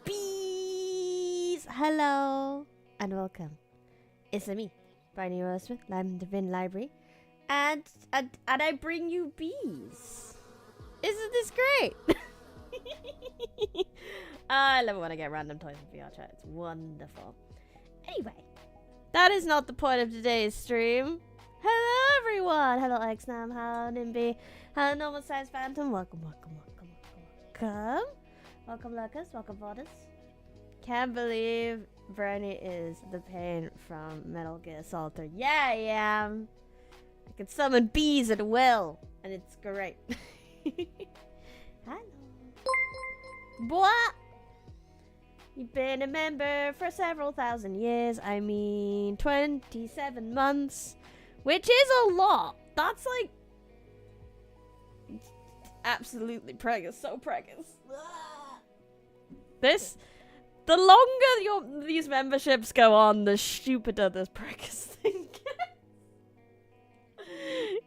Bees! Hello and welcome. It's me, Barney Roseman. I'm the Vin Library, and I bring you bees. Isn't this great? I love it when I get random toys in VR chat. It's wonderful. Anyway, that is not the point of today's stream. Hello everyone. Hello Xnam. Hello Nimby. Hello Normal Size Phantom. Welcome. Welcome Lucas. Welcome Vordus. Can't believe Bernie is the pain from Metal Gear Solid. Yeah, I am. I can summon bees at will, and it's great. Hello. What? You've been a member for several thousand years. I mean, 27 months, which is a lot. That's like absolutely preggers. So preggers. The longer these memberships go on, the stupider this preggers thing gets.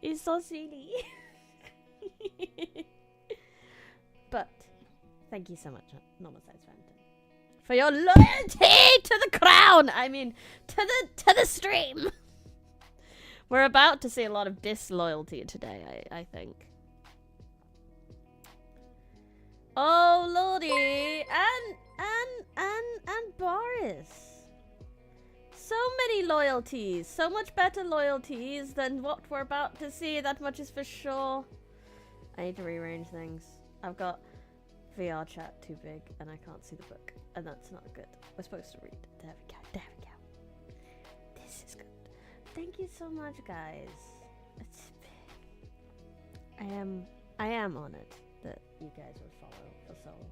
It's so silly. But thank you so much, Normal Size Phantom, for your loyalty to the crown. I mean, to the stream. We're about to see a lot of disloyalty today, I think. Oh lordy, and Boris. So many loyalties, so much better loyalties than what we're about to see. That much is for sure. I need to rearrange things. I've got VR chat too big and I can't see the book, and that's not good. We're supposed to read. There we go. This is good. Thank you so much, guys. I am honored that you guys would follow for so long.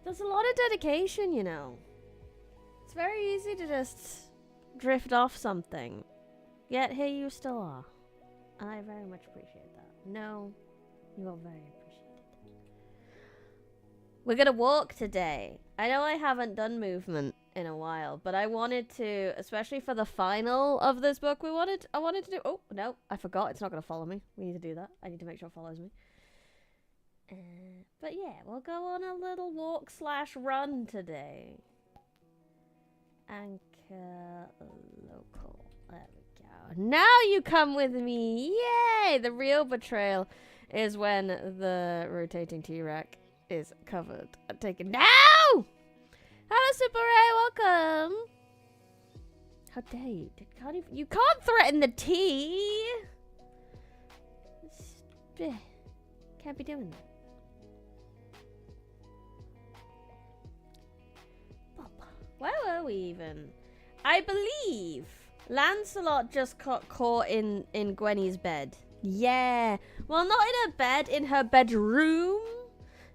There's a lot of dedication, you know. It's very easy to just drift off something, yet here you still are, and I very much appreciate that. No, you are very appreciated. We're gonna walk today. I know I haven't done movement in a while, but I wanted to, especially for the final of this book, I wanted to do, oh no, I forgot, it's not gonna follow me. We need to do that. I need to make sure it follows me. But yeah, we'll go on a little walk / run today. Anchor local. There we go. Now you come with me. Yay! The real betrayal is when the rotating T-Rack is covered and taken. No! Hello, Super Ray. Welcome. How dare you? You can't threaten the tea. Can't be doing that. Where were we even? I believe Lancelot just got caught in Gwenny's bed. Yeah. Well, not in her bed, in her bedroom.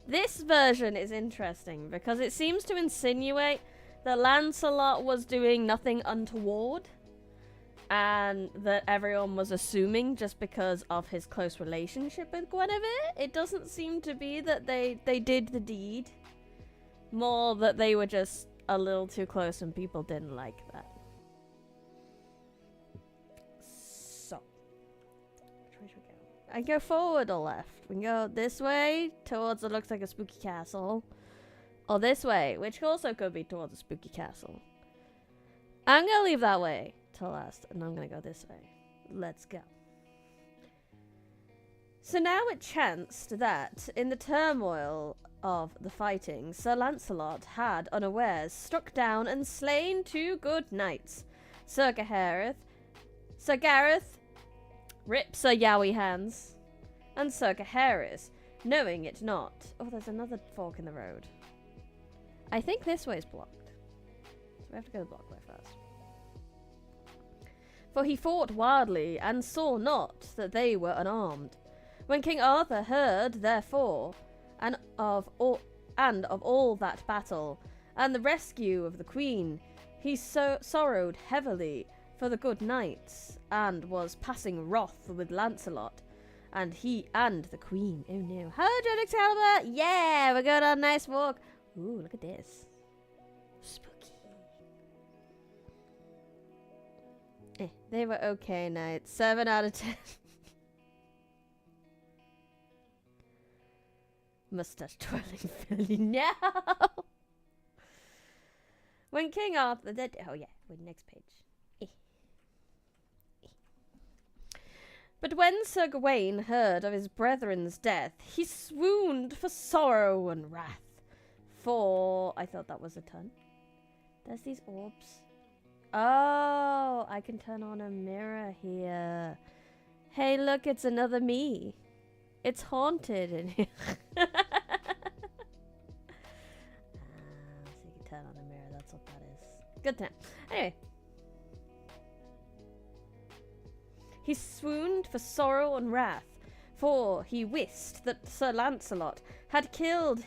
This version is interesting because it seems to insinuate that Lancelot was doing nothing untoward, and that everyone was assuming just because of his close relationship with Guinevere. It doesn't seem to be that they did the deed. More that they were just a little too close and people didn't like that. So, which way should we go? I go forward or left? We can go this way towards what looks like a spooky castle, or this way, which also could be towards a spooky castle. I'm gonna leave that way till last, and I'm gonna go this way. Let's go. So now it chanced that, in the turmoil of the fighting, Sir Lancelot had, unawares, struck down and slain 2 good knights, Sir Gareth, rip Sir Yowie hands, and Sir Gaheris, knowing it not. Oh, there's another fork in the road. I think this way's blocked, so we have to go the block way first. For he fought wildly, and saw not that they were unarmed. When King Arthur heard, therefore, and of all that battle, and the rescue of the queen, he sorrowed heavily for the good knights, and was passing wroth with Lancelot, and the queen. Oh no. Hello, Dread Excalibur! Yeah, we're going on a nice walk. Ooh, look at this. Spooky. They were okay knights. 7 out of 10. Mustache twirling Philly. No! When King Arthur... Oh, yeah. Wait, next page. But when Sir Gawain heard of his brethren's death, he swooned for sorrow and wrath. For... I thought that was a ton. There's these orbs. Oh, I can turn on a mirror here. Hey, look, it's another me. It's haunted in here. So you can turn on a mirror, that's what that is. Good time. Anyway. He swooned for sorrow and wrath, for he wist that Sir Lancelot had killed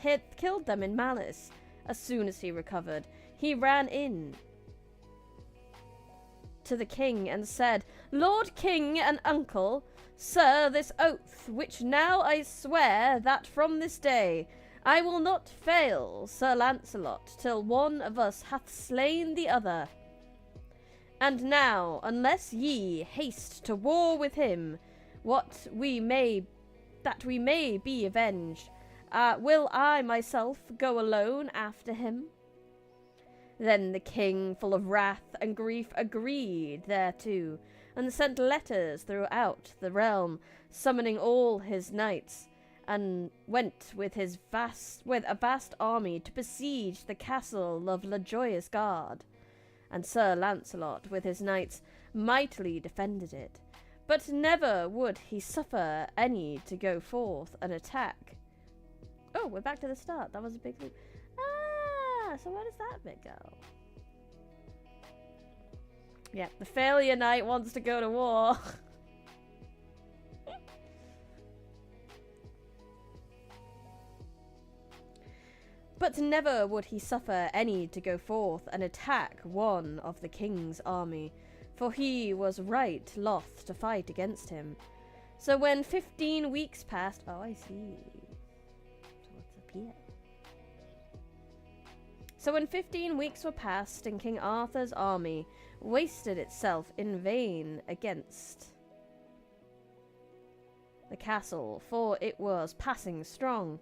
them in malice. As soon as he recovered, he ran in to the king and said, Lord King and uncle, sir, this oath, which now I swear that from this day I will not fail Sir Lancelot till one of us hath slain the other. And now, unless ye haste to war with him, that we may be avenged, will I myself go alone after him? Then the king, full of wrath and grief, agreed thereto, and sent letters throughout the realm, summoning all his knights, and went with a vast army to besiege the castle of La Joyous Garde. And Sir Lancelot with his knights mightily defended it, but never would he suffer any to go forth and attack. Oh, we're back to the start. That was a big loop. Ah, so where does that bit go? Yeah, the failure knight wants to go to war. But never would he suffer any to go forth and attack one of the king's army, for he was right loth to fight against him. So when 15 weeks passed... Oh, I see. So what's up here? So when 15 weeks were past, and King Arthur's army wasted itself in vain against the castle, for it was passing strong,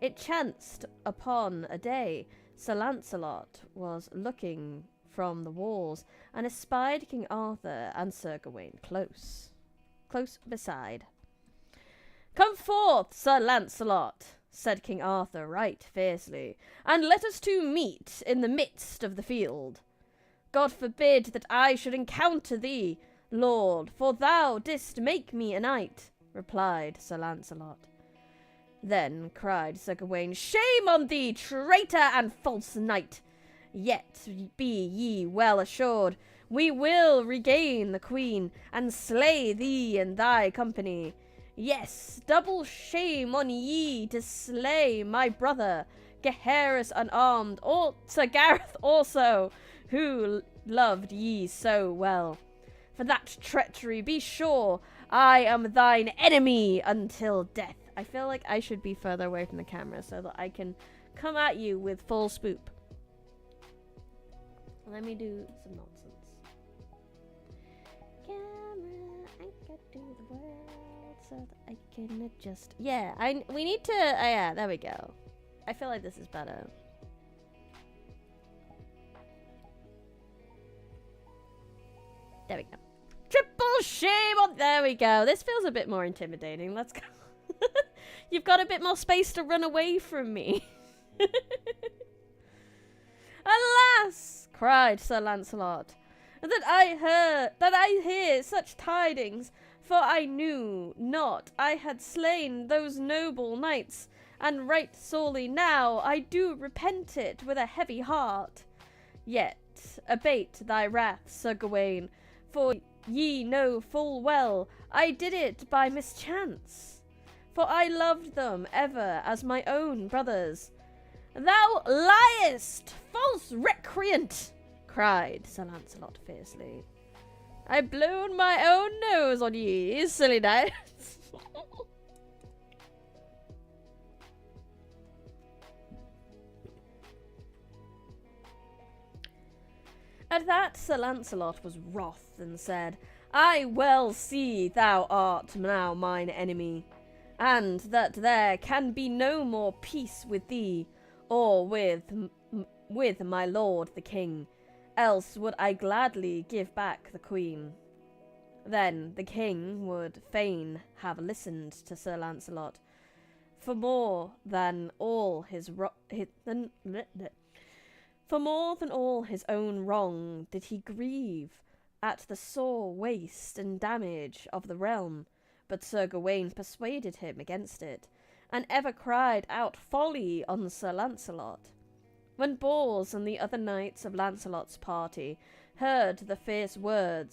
it chanced upon a day Sir Lancelot was looking from the walls, and espied King Arthur and Sir Gawain close beside. Come forth, Sir Lancelot, said King Arthur right fiercely, and let us two meet in the midst of the field. God forbid that I should encounter thee, Lord, for thou didst make me a knight, replied Sir Lancelot. Then cried Sir Gawain, Shame on thee, traitor and false knight! Yet be ye well assured, we will regain the queen, and slay thee and thy company. Yes, double shame on ye to slay my brother, Gaheris unarmed, or Sir Gareth also, who loved ye so well. For that treachery be sure I am thine enemy until death. I feel like I should be further away from the camera so that I can come at you with full spoop. Let me do some nonsense. Camera, I got to the world so that I can adjust. Yeah, we need to, yeah, there we go. I feel like this is better. There we go. Triple shame on, there we go. This feels a bit more intimidating. Let's go. You've got a bit more space to run away from me. Alas, cried Sir Lancelot, that I hear such tidings, for I knew not I had slain those noble knights, and right sorely now I do repent it with a heavy heart. Yet abate thy wrath, Sir Gawain, for ye know full well I did it by mischance. For I loved them ever as my own brothers. Thou liest, false recreant, cried Sir Lancelot fiercely. I blown my own nose on ye, silly knights. At that Sir Lancelot was wroth and said, I well see thou art now mine enemy. and that there can be no more peace with thee, or with my lord the king, else would I gladly give back the queen. Then the king would fain have listened to Sir Lancelot, for more than all his own wrong did he grieve at the sore waste and damage of the realm. But Sir Gawain persuaded him against it, and ever cried out folly on Sir Lancelot. When Bors and the other knights of Lancelot's party heard the fierce words of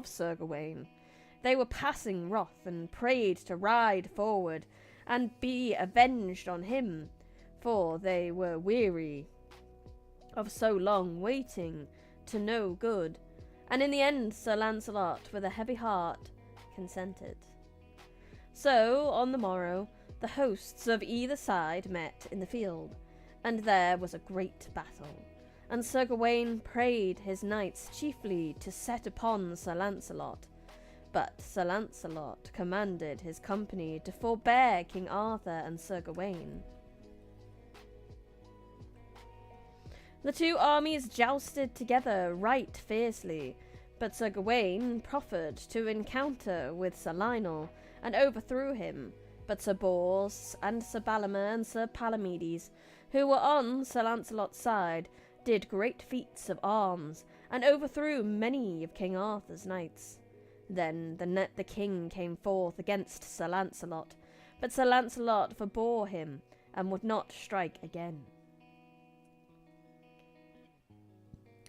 Sir Gawain, they were passing wroth, and prayed to ride forward and be avenged on him, for they were weary of so long waiting to no good. And in the end Sir Lancelot, with a heavy heart, consented. So, on the morrow, the hosts of either side met in the field, and there was a great battle. And Sir Gawain prayed his knights chiefly to set upon Sir Lancelot. But Sir Lancelot commanded his company to forbear King Arthur and Sir Gawain. The two armies jousted together right fiercely, but Sir Gawain proffered to encounter with Sir Lionel, and overthrew him. But Sir Bors and Sir Balimer and Sir Palomides, who were on Sir Lancelot's side, did great feats of arms, and overthrew many of King Arthur's knights. Then the king came forth against Sir Lancelot, but Sir Lancelot forbore him, and would not strike again.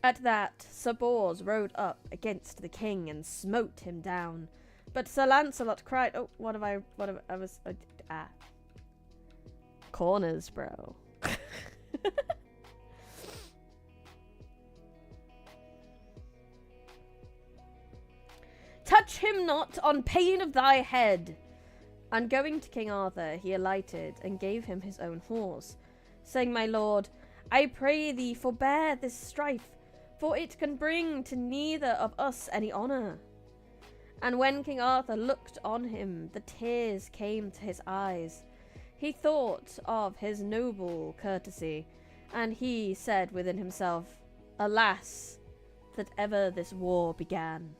At that, Sir Bors rode up against the king and smote him down. But Sir Lancelot cried, corners, bro. Touch him not on pain of thy head. And going to King Arthur, he alighted and gave him his own horse, saying, My lord, I pray thee forbear this strife, for it can bring to neither of us any honour. And when King Arthur looked on him, the tears came to his eyes. He thought of his noble courtesy, and he said within himself, Alas, that ever this war began.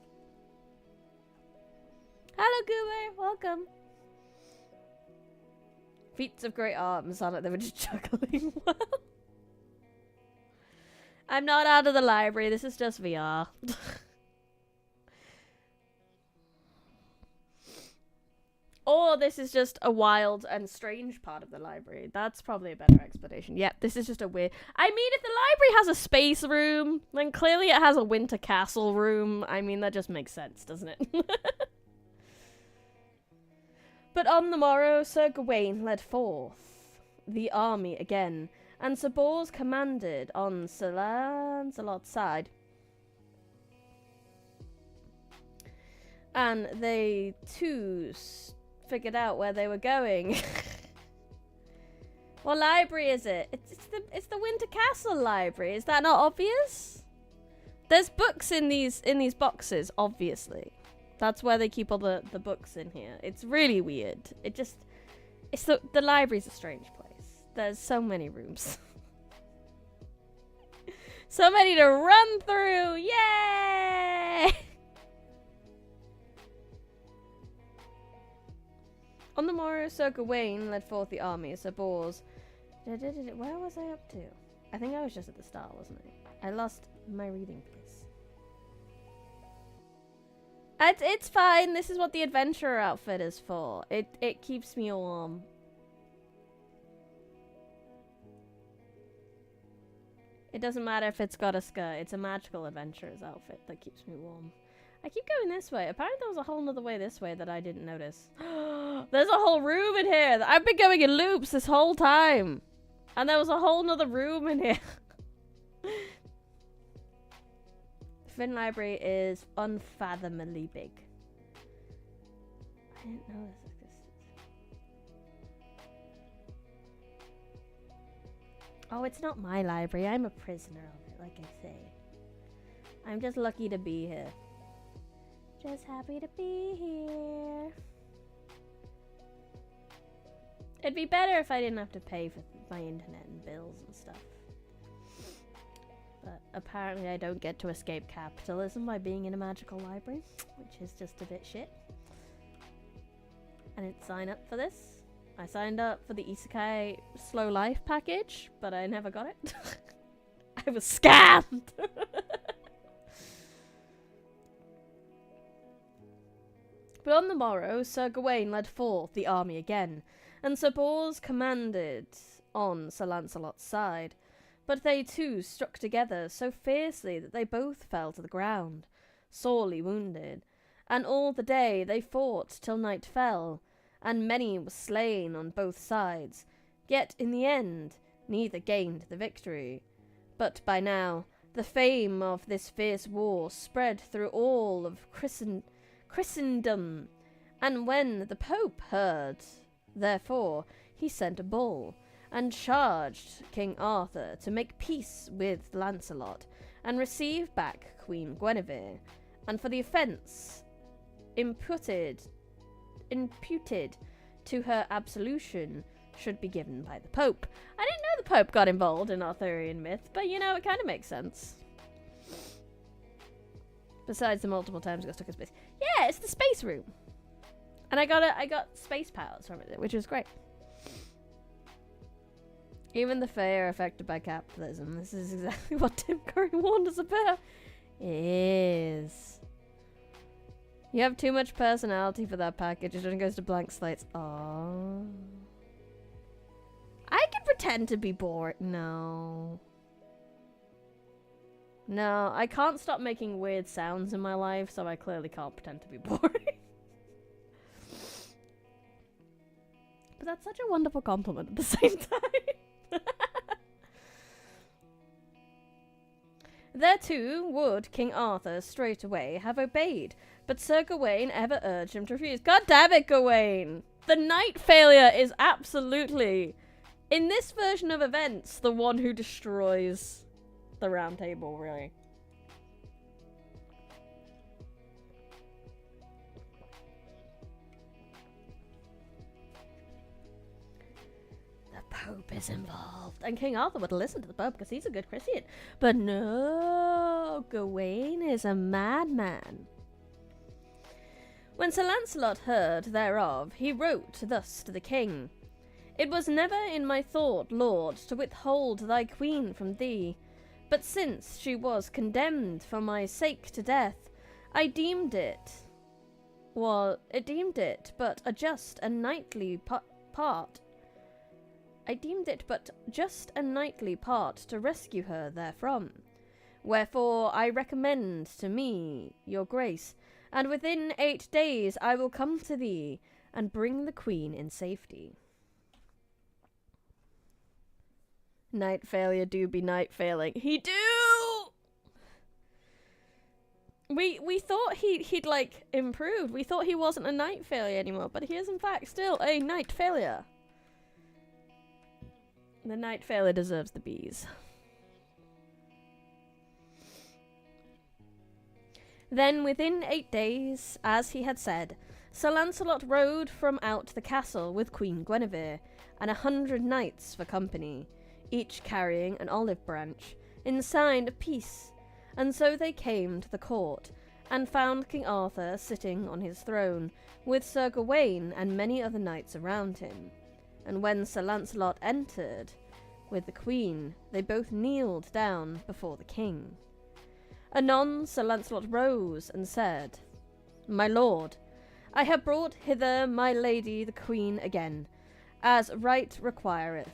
Hello, Goober, welcome. Feats of great arms sound like they were just juggling well. I'm not out of the library, this is just VR. Or this is just a wild and strange part of the library. That's probably a better explanation. Yep, this is just a weird... I mean, if the library has a space room, then clearly it has a winter castle room. I mean, that just makes sense, doesn't it? But on the morrow, Sir Gawain led forth the army again, and Sir Bors commanded on Sir Lancelot's side. And they too figured out where they were going. What library is it? It's the Winter Castle library. Is that not obvious? There's books in these boxes, obviously. That's where they keep all the books in here. It's really weird. The library's a strange place. There's so many rooms. So many to run through. Yay! On the morrow, Sir Gawain led forth the army. Sir Bors... Where was I up to? I think I was just at the start, wasn't I? I lost my reading place. It's fine. This is what the adventurer outfit is for. It keeps me warm. It doesn't matter if it's got a skirt. It's a magical adventurer's outfit that keeps me warm. I keep going this way. Apparently there was a whole nother way this way that I didn't notice. There's a whole room in here. I've been going in loops this whole time. And there was a whole nother room in here. Finn Library is unfathomably big. I didn't know this existed. Oh, it's not my library. I'm a prisoner of it, like I say. I'm just lucky to be here. Just happy to be here. It'd be better if I didn't have to pay for my internet and bills and stuff. But apparently I don't get to escape capitalism by being in a magical library, which is just a bit shit. I didn't sign up for this. I signed up for the Isekai Slow Life package, but I never got it. I was scammed! But on the morrow, Sir Gawain led forth the army again, and Sir Bors commanded on Sir Lancelot's side. But they two struck together so fiercely that they both fell to the ground, sorely wounded. And all the day they fought till night fell, and many were slain on both sides. Yet in the end neither gained the victory. But by now the fame of this fierce war spread through all of Christendom, and when the Pope heard, therefore he sent a bull, and charged King Arthur to make peace with Lancelot, and receive back Queen Guinevere, and for the offence imputed to her absolution should be given by the Pope. I didn't know the Pope got involved in Arthurian myth, but you know, it kind of makes sense. Besides the multiple times it got stuck in space. Yeah, it's the space room. And I got space powers from it, which was great. Even the Fae are affected by capitalism. This is exactly what Tim Curry warned us about. It is. You have too much personality for that package. It goes to blank slates. Aww. I can pretend to be bored. No. No, I can't stop making weird sounds in my life, so I clearly can't pretend to be boring. But that's such a wonderful compliment at the same time. Thereto would King Arthur straightway have obeyed, but Sir Gawain ever urged him to refuse. God damn it, Gawain! The knight failure is absolutely, in this version of events, the one who destroys the round table, really. Pope is involved, and King Arthur would listen to the Pope because he's a good Christian. But no, Gawain is a madman. When Sir Lancelot heard thereof, he wrote thus to the king: It was never in my thought, Lord, to withhold thy queen from thee, but since she was condemned for my sake to death, I deemed it but a just and knightly part. I deemed it but just a knightly part to rescue her therefrom. Wherefore I recommend to me your grace, and within 8 days I will come to thee, and bring the queen in safety. Knight failure do be knight failing. He do! We thought he'd like improved. We thought he wasn't a knight failure anymore, but he is in fact still a knight failure. The knight failure deserves the bees. Then within 8 days, as he had said, Sir Lancelot rode from out the castle with Queen Guinevere, and 100 knights for company, each carrying an olive branch, in sign of peace. And so they came to the court, and found King Arthur sitting on his throne, with Sir Gawain and many other knights around him. And when Sir Lancelot entered with the queen, they both kneeled down before the king. Anon Sir Lancelot rose and said, My lord, I have brought hither my lady the queen again, as right requireth,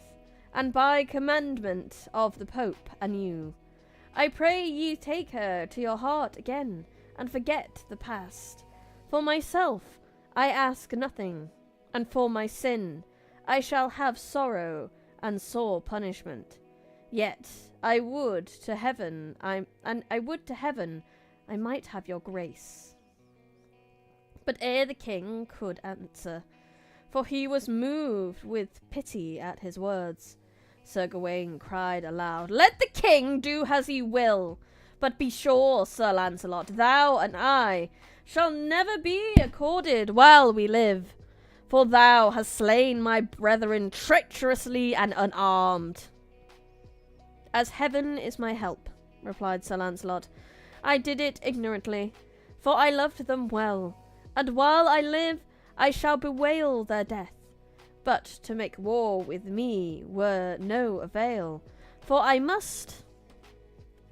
and by commandment of the Pope and you. I pray ye take her to your heart again, and forget the past. For myself I ask nothing, and for my sin I shall have sorrow and sore punishment. Yet I would to heaven I might have your grace. But ere the king could answer, for he was moved with pity at his words, Sir Gawain cried aloud, Let the king do as he will, but be sure, Sir Lancelot, thou and I shall never be accorded while we live. for thou hast slain my brethren treacherously and unarmed. As heaven is my help, replied Sir Lancelot, I did it ignorantly, for I loved them well, and while I live I shall bewail their death. But to make war with me were no avail, for I must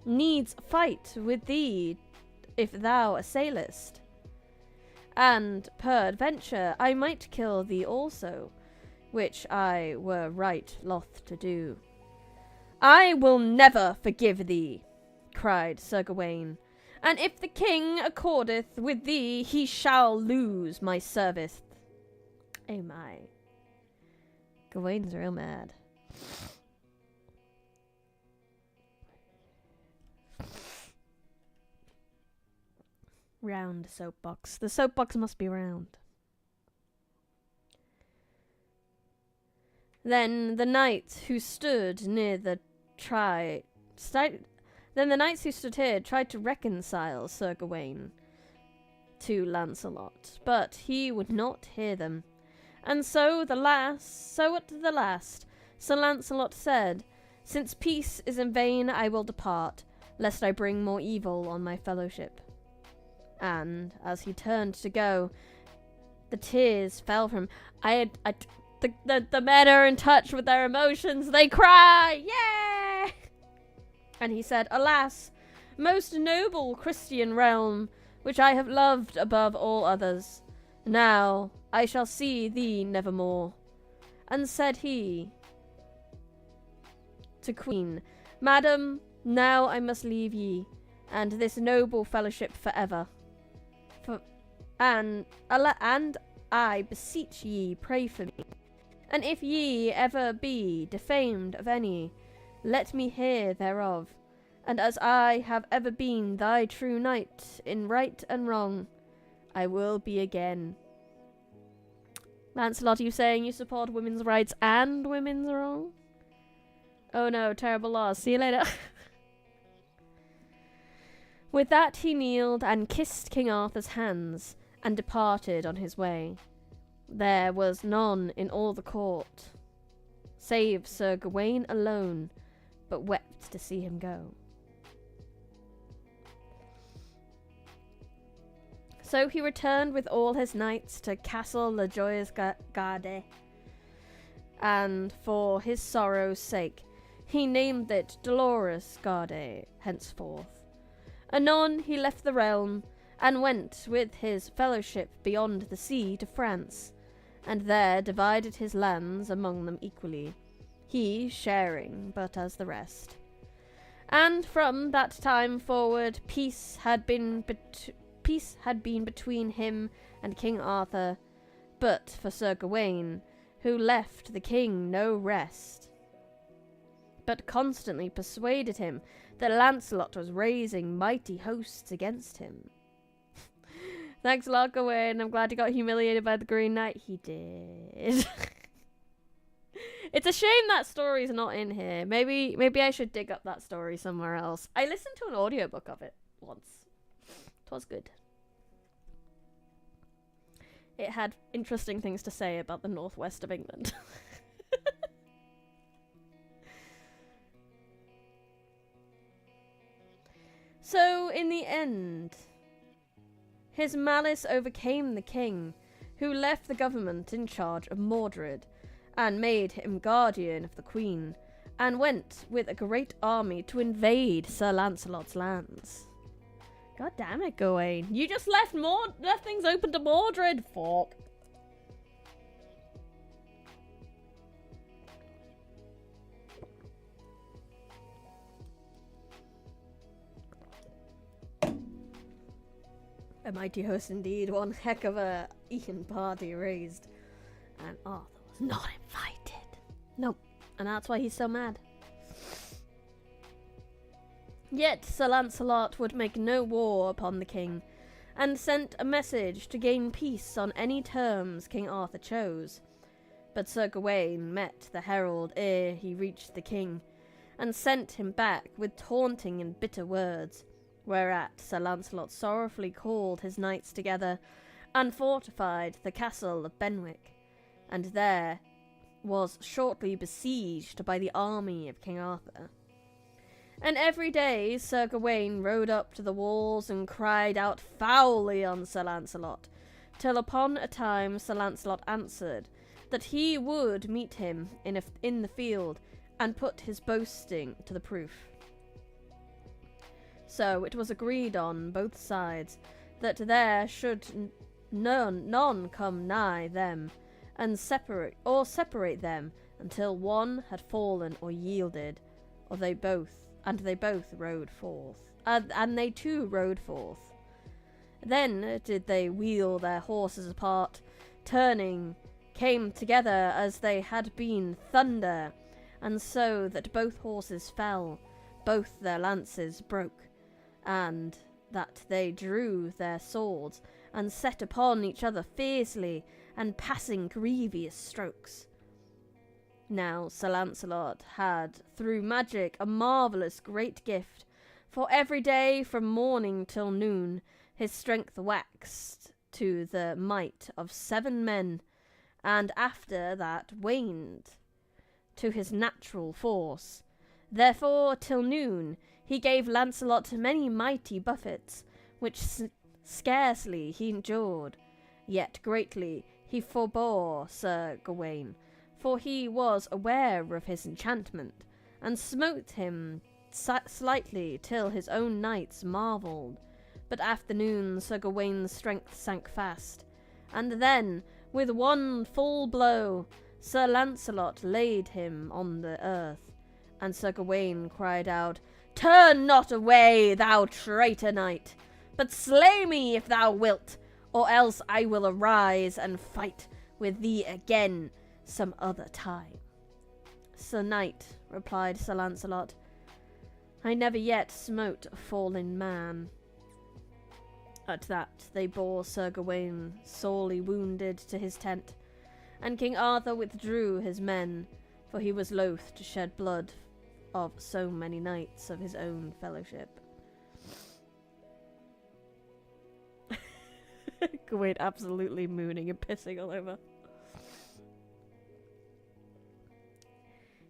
needs fight with thee if thou assailest. And peradventure I might kill thee also, which I were right loth to do. I will never forgive thee, cried Sir Gawain, and if the king accordeth with thee, he shall lose my service. Oh my. Gawain's real mad. Round soapbox. The soapbox must be round. Then the knights who stood near the Then the knights who stood here tried to reconcile Sir Gawain to Lancelot, but he would not hear them. And so at the last, Sir Lancelot said, Since peace is in vain, I will depart, lest I bring more evil on my fellowship. And as he turned to go, the tears fell from him. The men are in touch with their emotions. They cry, yeah! And he said, Alas, most noble Christian realm, which I have loved above all others, now I shall see thee nevermore. And said he to Queen, Madam, now I must leave ye, and this noble fellowship forever. And I beseech ye, pray for me. And if ye ever be defamed of any, let me hear thereof. And as I have ever been thy true knight in right and wrong, I will be again. Lancelot, are you saying you support women's rights and women's wrong? Oh no, terrible loss. See you later. With that he kneeled and kissed King Arthur's hands, and departed on his way. There was none in all the court, save Sir Gawain alone, but wept to see him go. So he returned with all his knights to Castle La Joyeuse Garde, and for his sorrow's sake he named it Dolorous Garde henceforth. Anon he left the realm, and went with his fellowship beyond the sea to France, and there divided his lands among them equally, he sharing but as the rest. And from that time forward peace had been between him and King Arthur, but for Sir Gawain, who left the king no rest, but constantly persuaded him that Lancelot was raising mighty hosts against him. Thanks a lot, Gawain. I'm glad he got humiliated by the Green Knight. He did. It's a shame that story's not in here. Maybe I should dig up that story somewhere else. I listened to an audiobook of it once. It was good. It had interesting things to say about the northwest of England. So, in the end, his malice overcame the king, who left the government in charge of Mordred, and made him guardian of the queen, and went with a great army to invade Sir Lancelot's lands. God damn it, Gawain. You just left things open to Mordred. Fuck. A mighty host indeed, one heck of a Ian party raised. And Arthur was not invited. Nope. And that's why he's so mad. Yet Sir Lancelot would make no war upon the king, and sent a message to gain peace on any terms King Arthur chose. But Sir Gawain met the herald ere he reached the king, and sent him back with taunting and bitter words. Whereat Sir Lancelot sorrowfully called his knights together, and fortified the castle of Benwick, and there was shortly besieged by the army of King Arthur. And every day Sir Gawain rode up to the walls and cried out foully on Sir Lancelot, till upon a time Sir Lancelot answered that he would meet him in the field and put his boasting to the proof. So it was agreed on both sides that there should none come nigh them, and separate them until one had fallen or yielded, or they both rode forth, and they too rode forth. Then did they wheel their horses apart, turning, came together as they had been thunder, and so that both horses fell, both their lances broke, and that they drew their swords, and set upon each other fiercely, and passing grievous strokes. Now Sir Lancelot had, through magic, a marvellous great gift, for every day from morning till noon his strength waxed to the might of 7 men, and after that waned to his natural force. Therefore till noon he gave Lancelot many mighty buffets, which scarcely he endured, yet greatly he forbore Sir Gawain, for he was aware of his enchantment, and smote him slightly till his own knights marvelled. But afternoon Sir Gawain's strength sank fast, and then, with one full blow, Sir Lancelot laid him on the earth, and Sir Gawain cried out, "Turn not away, thou traitor knight, but slay me if thou wilt, or else I will arise and fight with thee again some other time." "Sir knight," replied Sir Lancelot, "I never yet smote a fallen man." At that they bore Sir Gawain sorely wounded to his tent, and King Arthur withdrew his men, for he was loath to shed blood of so many knights of his own fellowship. Gawain absolutely mooning and pissing all over.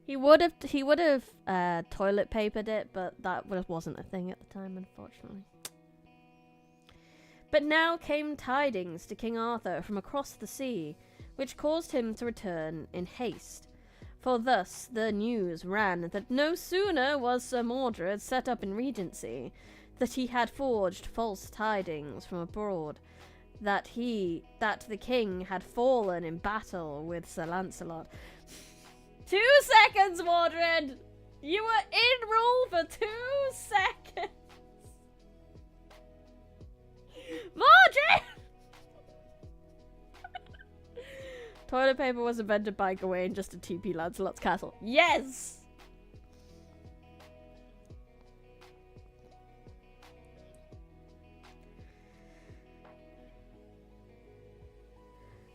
He would have toilet papered it, but that wasn't a thing at the time, unfortunately. But now came tidings to King Arthur from across the sea, which caused him to return in haste. For thus the news ran that no sooner was Sir Mordred set up in regency, that he had forged false tidings from abroad, that the king had fallen in battle with Sir Lancelot. 2 seconds, Mordred! You were in rule for 2 seconds! Mordred! Toilet paper was invented by Gawain just to TP Lancelot's castle. Yes!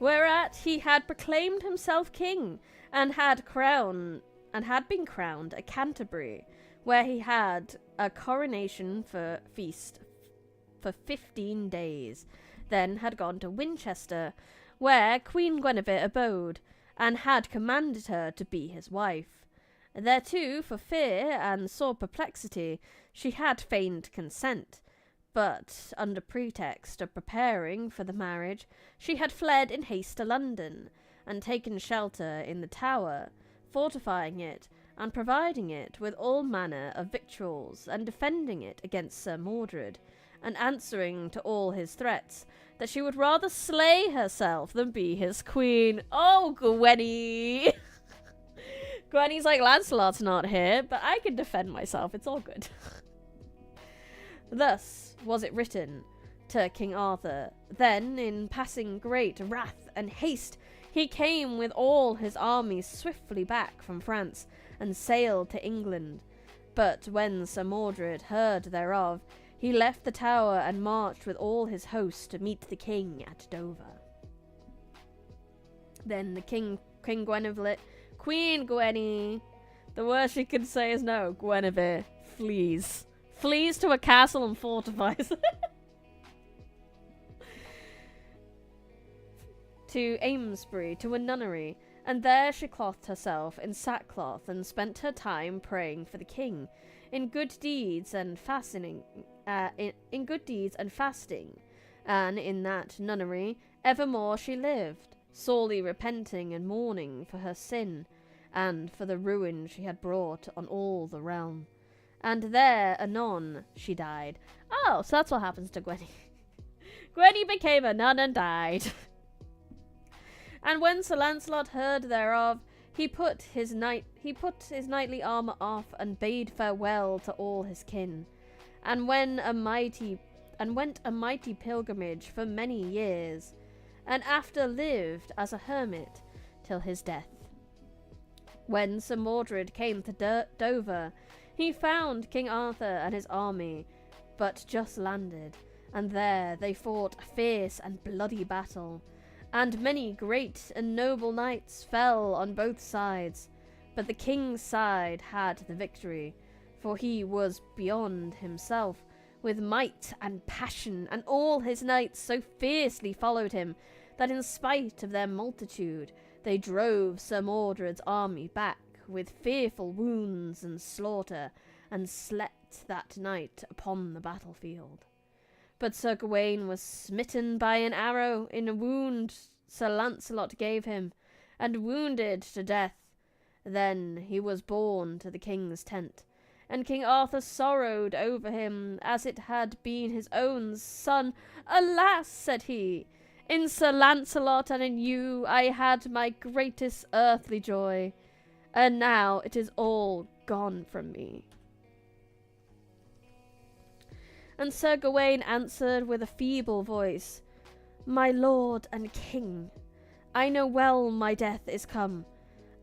Whereat he had proclaimed himself king, and had been crowned at Canterbury, where he had a coronation feast for 15 days, then had gone to Winchester, where Queen Guinevere abode, and had commanded her to be his wife. Thereto, for fear and sore perplexity, she had feigned consent, but, under pretext of preparing for the marriage, she had fled in haste to London, and taken shelter in the Tower, fortifying it, and providing it with all manner of victuals, and defending it against Sir Mordred, and answering to all his threats, that she would rather slay herself than be his queen. Oh, Gwenny! Gwenny's like, Lancelot's not here, but I can defend myself, it's all good. Thus was it written to King Arthur. Then, in passing great wrath and haste, he came with all his armies swiftly back from France, and sailed to England. But when Sir Mordred heard thereof, he left the Tower and marched with all his host to meet the king at Dover. Then the Queen Gwenny, the worst she could say is no, Guinevere, flees to a castle and fortifies to Amesbury to a nunnery, and there she clothed herself in sackcloth and spent her time praying for the king, in good deeds and fasting, and in that nunnery evermore she lived, sorely repenting and mourning for her sin, and for the ruin she had brought on all the realm. And there anon she died. Oh, so that's what happens to Gwenny. Gwenny became a nun and died. And when Sir Lancelot heard thereof, he put his knightly armour off, and bade farewell to all his kin, and went a mighty pilgrimage for many years, and after lived as a hermit till his death. When Sir Mordred came to Dover, he found King Arthur and his army but just landed, and there they fought a fierce and bloody battle, and many great and noble knights fell on both sides, but the king's side had the victory, for he was beyond himself with might and passion, and all his knights so fiercely followed him that in spite of their multitude they drove Sir Mordred's army back with fearful wounds and slaughter, and slept that night upon the battlefield. But Sir Gawain was smitten by an arrow in a wound Sir Lancelot gave him, and wounded to death. Then he was borne to the king's tent, and King Arthur sorrowed over him as it had been his own son. Alas, said he, in Sir Lancelot and in you I had my greatest earthly joy, and now it is all gone from me. And Sir Gawain answered with a feeble voice, My lord and king, I know well my death is come,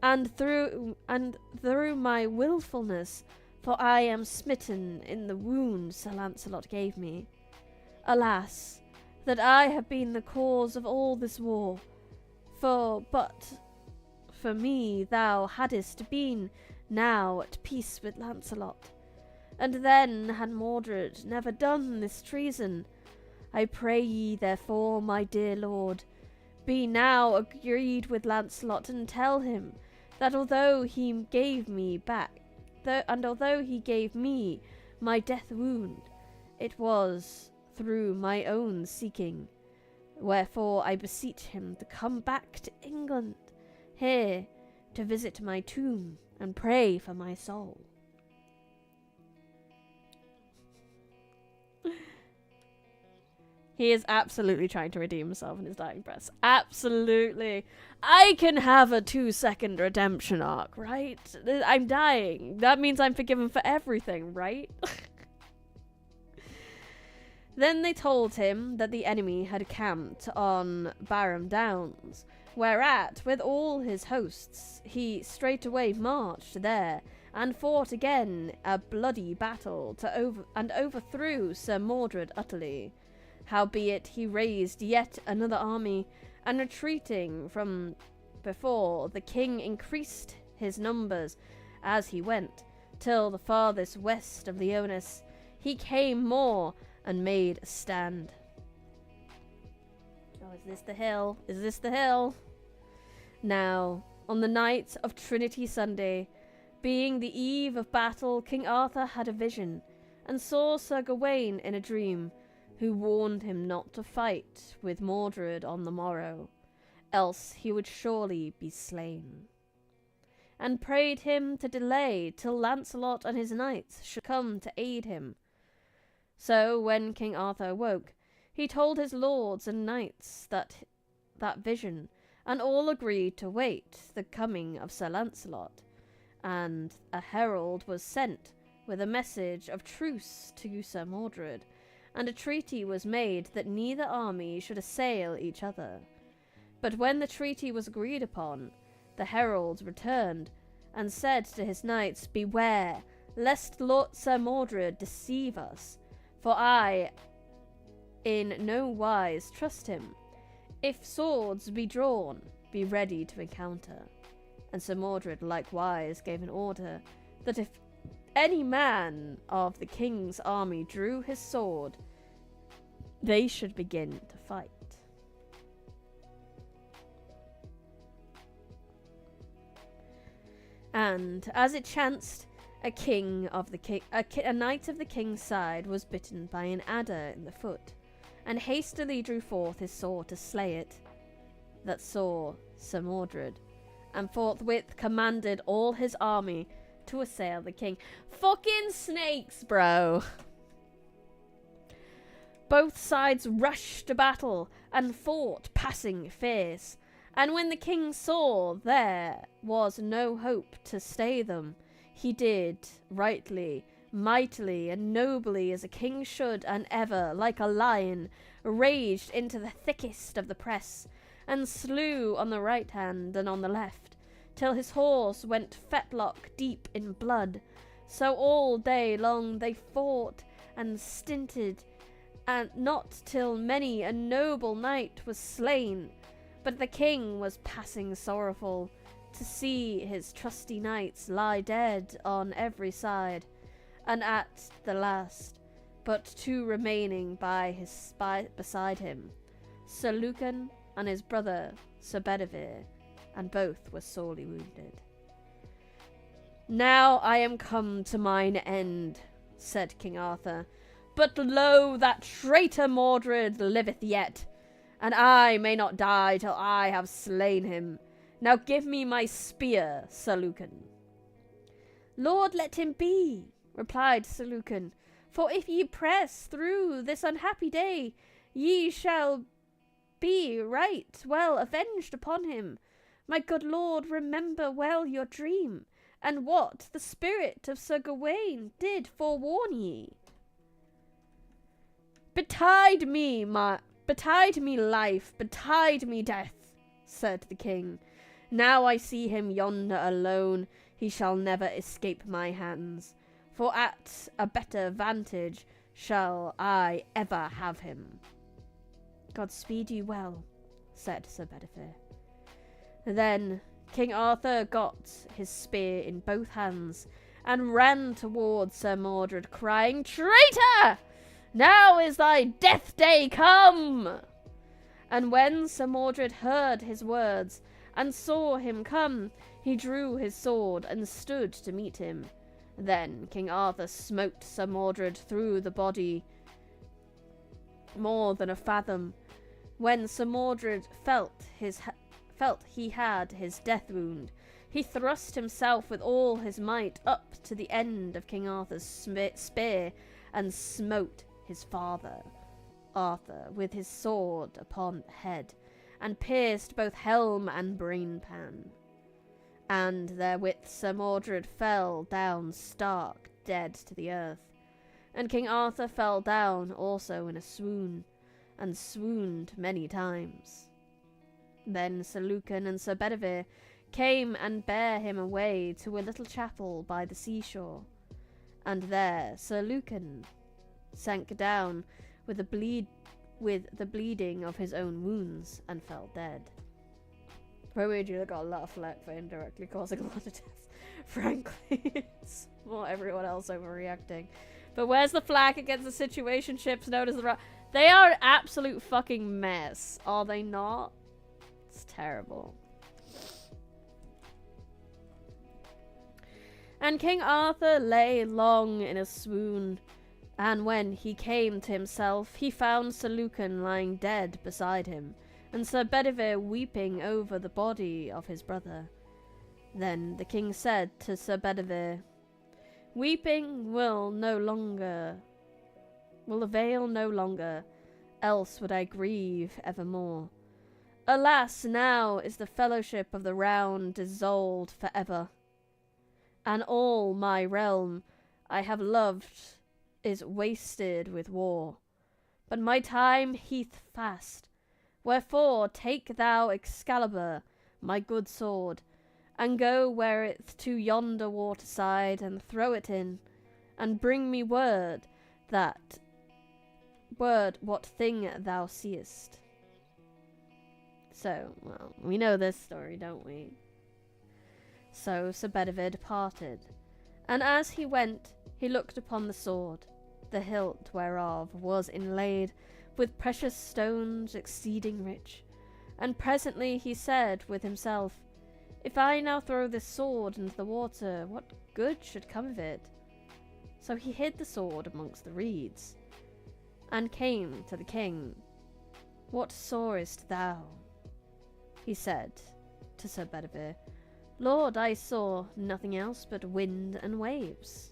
and through my wilfulness, for I am smitten in the wound Sir Lancelot gave me. Alas, that I have been the cause of all this war, but for me thou hadst been now at peace with Lancelot. And then had Mordred never done this treason. I pray ye, therefore, my dear lord, be now agreed with Lancelot, and tell him that although he gave me my death wound, it was through my own seeking. Wherefore I beseech him to come back to England, here to visit my tomb and pray for my soul. He is absolutely trying to redeem himself in his dying breath. Absolutely. I can have a 2-second redemption arc, right? I'm dying. That means I'm forgiven for everything, right? Then they told him that the enemy had camped on Barham Downs, whereat, with all his hosts, he straightway marched there, and fought again a bloody battle and overthrew Sir Mordred utterly. Howbeit he raised yet another army, and retreating from before, the king increased his numbers as he went, till the farthest west of Leonis he came more, and made a stand. Oh, is this the hill? Is this the hill? Now, on the night of Trinity Sunday, being the eve of battle, King Arthur had a vision, and saw Sir Gawain in a dream, who warned him not to fight with Mordred on the morrow, else he would surely be slain, and prayed him to delay till Lancelot and his knights should come to aid him. So when King Arthur awoke, he told his lords and knights that vision, and all agreed to wait the coming of Sir Lancelot, and a herald was sent with a message of truce to Sir Mordred, and a treaty was made that neither army should assail each other. But when the treaty was agreed upon, the herald returned, and said to his knights, Beware, lest Lord Sir Mordred deceive us, for I in no wise trust him. If swords be drawn, be ready to encounter. And Sir Mordred likewise gave an order that if any man of the king's army drew his sword, they should begin to fight. And as it chanced, a knight of the king's side was bitten by an adder in the foot, and hastily drew forth his sword to slay it. That saw Sir Mordred, and forthwith commanded all his army to assail the king. Fucking snakes, bro! Both sides rushed to battle and fought passing fierce, and when the king saw there was no hope to stay them, he did rightly, mightily, and nobly as a king should, and ever, like a lion, raged into the thickest of the press, and slew on the right hand and on the left, till his horse went fetlock deep in blood. So all day long they fought and stinted, and not till many a noble knight was slain. But the king was passing sorrowful to see his trusty knights lie dead on every side, and at the last but two remaining beside him, Sir Lucan and his brother Sir Bedivere, and both were sorely wounded. Now I am come to mine end, said King Arthur, but lo, that traitor Mordred liveth yet, and I may not die till I have slain him. Now give me my spear, Sir Lucan. Lord, let him be, replied Sir Lucan, for if ye press through this unhappy day, ye shall be right well avenged upon him. My good lord, remember well your dream, and what the spirit of Sir Gawain did forewarn ye. Betide me life, betide me death, said the king. Now I see him yonder alone, he shall never escape my hands, for at a better vantage shall I ever have him. God speed you well, said Sir Bedivere. Then King Arthur got his spear in both hands, and ran towards Sir Mordred, crying, Traitor! Now is thy death day come! And when Sir Mordred heard his words, and saw him come, he drew his sword, and stood to meet him. Then King Arthur smote Sir Mordred through the body more than a fathom. When Sir Mordred felt he had his death wound, he thrust himself with all his might up to the end of King Arthur's spear, and smote his father, Arthur, with his sword upon the head, and pierced both helm and brainpan. And therewith Sir Mordred fell down stark dead to the earth, and King Arthur fell down also in a swoon, and swooned many times. Then Sir Lucan and Sir Bedivere came and bare him away to a little chapel by the seashore, and there Sir Lucan sank down with the bleeding of his own wounds, and fell dead. Romeo got a lot of flack for indirectly causing a lot of deaths. Frankly, it's more everyone else overreacting. But where's the flack against the situationships known as the... They are an absolute fucking mess, are they not? It's terrible. And King Arthur lay long in a swoon, and when he came to himself, he found Sir Lucan lying dead beside him, and Sir Bedivere weeping over the body of his brother. Then the king said to Sir Bedivere, Weeping will avail no longer, else would I grieve evermore. Alas, now is the fellowship of the Round dissolved for ever, and all my realm I have loved is wasted with war. But my time heath fast, wherefore take thou Excalibur, my good sword, and go wear it to yonder waterside, and throw it in, and bring me word what thing thou seest. So, well, we know this story, don't we? So Sir Bedivere departed, and as he went, he looked upon the sword, the hilt whereof was inlaid with precious stones exceeding rich, and presently he said with himself, If I now throw this sword into the water, what good should come of it? So he hid the sword amongst the reeds, and came to the king. What sawest thou? He said to Sir Bedivere, Lord, I saw nothing else but wind and waves.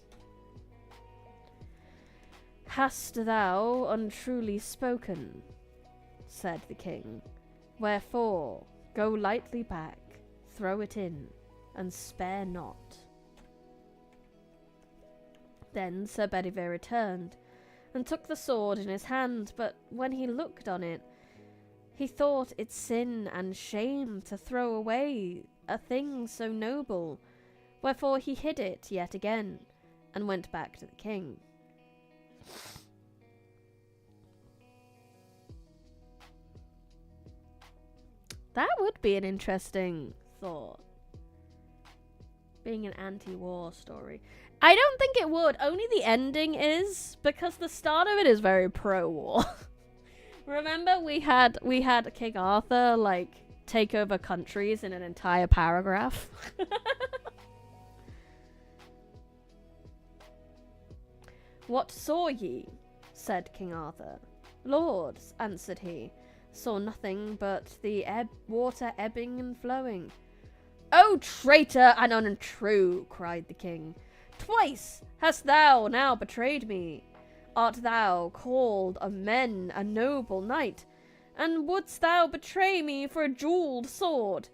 Hast thou untruly spoken? Said the king. Wherefore, go lightly back, throw it in, and spare not. Then Sir Bedivere returned, and took the sword in his hand, but when he looked on it, he thought it sin and shame to throw away a thing so noble, wherefore he hid it yet again, and went back to the king. That would be an interesting thought. Being an anti-war story. I don't think it would. Only the ending is, because the start of it is very pro-war. Remember we had King Arthur like take over countries in an entire paragraph. What saw ye? Said King Arthur. Lords, answered he, saw nothing but the water ebbing and flowing. O traitor and untrue, cried the king, twice hast thou now betrayed me. Art thou called of men a noble knight, and wouldst thou betray me for a jewelled sword?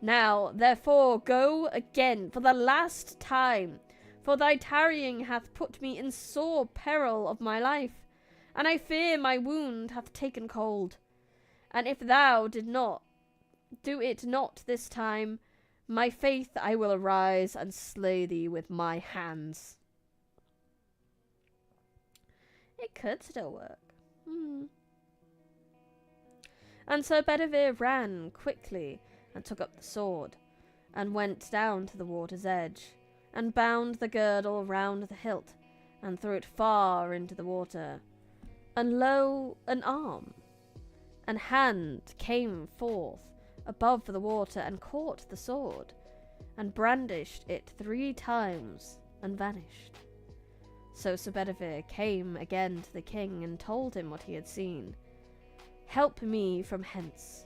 Now, therefore, go again for the last time, for thy tarrying hath put me in sore peril of my life, and I fear my wound hath taken cold. And if thou do it not this time, my faith I will arise and slay thee with my hands. It could still work. And Sir Bedivere ran quickly and took up the sword, and went down to the water's edge, and bound the girdle round the hilt, and threw it far into the water. And lo, an arm and hand came forth above the water, and caught the sword, and brandished it 3 times, and vanished. So Sir Bedivere came again to the king, and told him what he had seen. Help me from hence,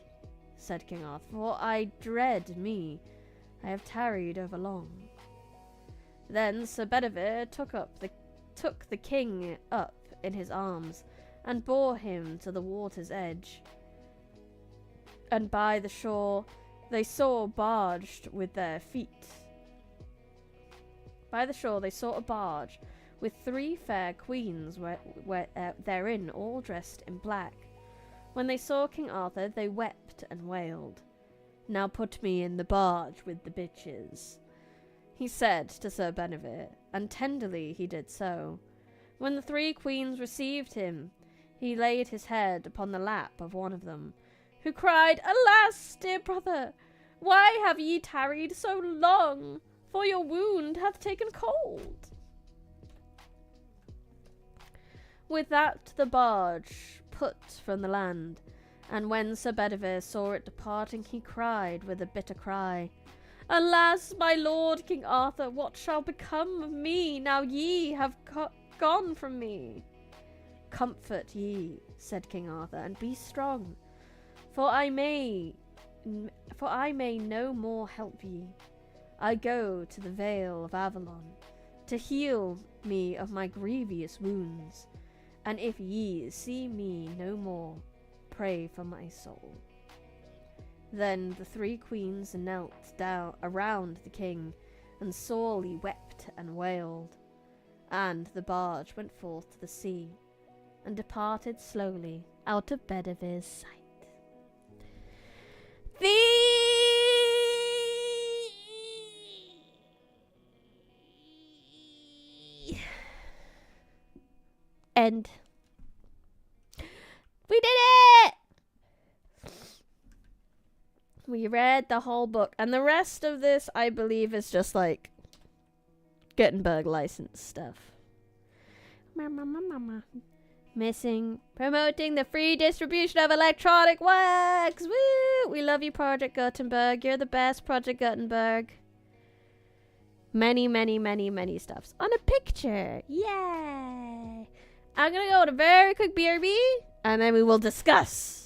said King Arthur, for I dread me. I have tarried over long. Then Sir Bedivere took the king up in his arms, and bore him to the water's edge. And by the shore they saw barged with their feet. By the shore they saw a barge with 3 fair queens therein, all dressed in black. When they saw King Arthur, they wept and wailed. Now put me in the barge with the bitches, he said to Sir Bedivere, and tenderly he did so. When the 3 queens received him, he laid his head upon the lap of one of them, who cried, Alas, dear brother, why have ye tarried so long? For your wound hath taken cold. With that the barge put from the land, and when Sir Bedivere saw it departing, he cried with a bitter cry, Alas, my lord King Arthur, what shall become of me now ye have gone from me? Comfort ye, said King Arthur, and be strong, for I may no more help ye. I go to the Vale of Avalon to heal me of my grievous wounds, and if ye see me no more, pray for my soul. Then the 3 queens knelt down around the king, and sorely wept and wailed. And the barge went forth to the sea, and departed slowly out of Bedivere's sight. The end. We did it! We read the whole book, and the rest of this, I believe, is just like Gutenberg license stuff. Missing. Promoting the free distribution of electronic wax. Woo! We love you, Project Gutenberg. You're the best, Project Gutenberg. Many, many, many, many stuffs. On a picture. Yay! I'm gonna go on a very quick BRB, and then we will discuss.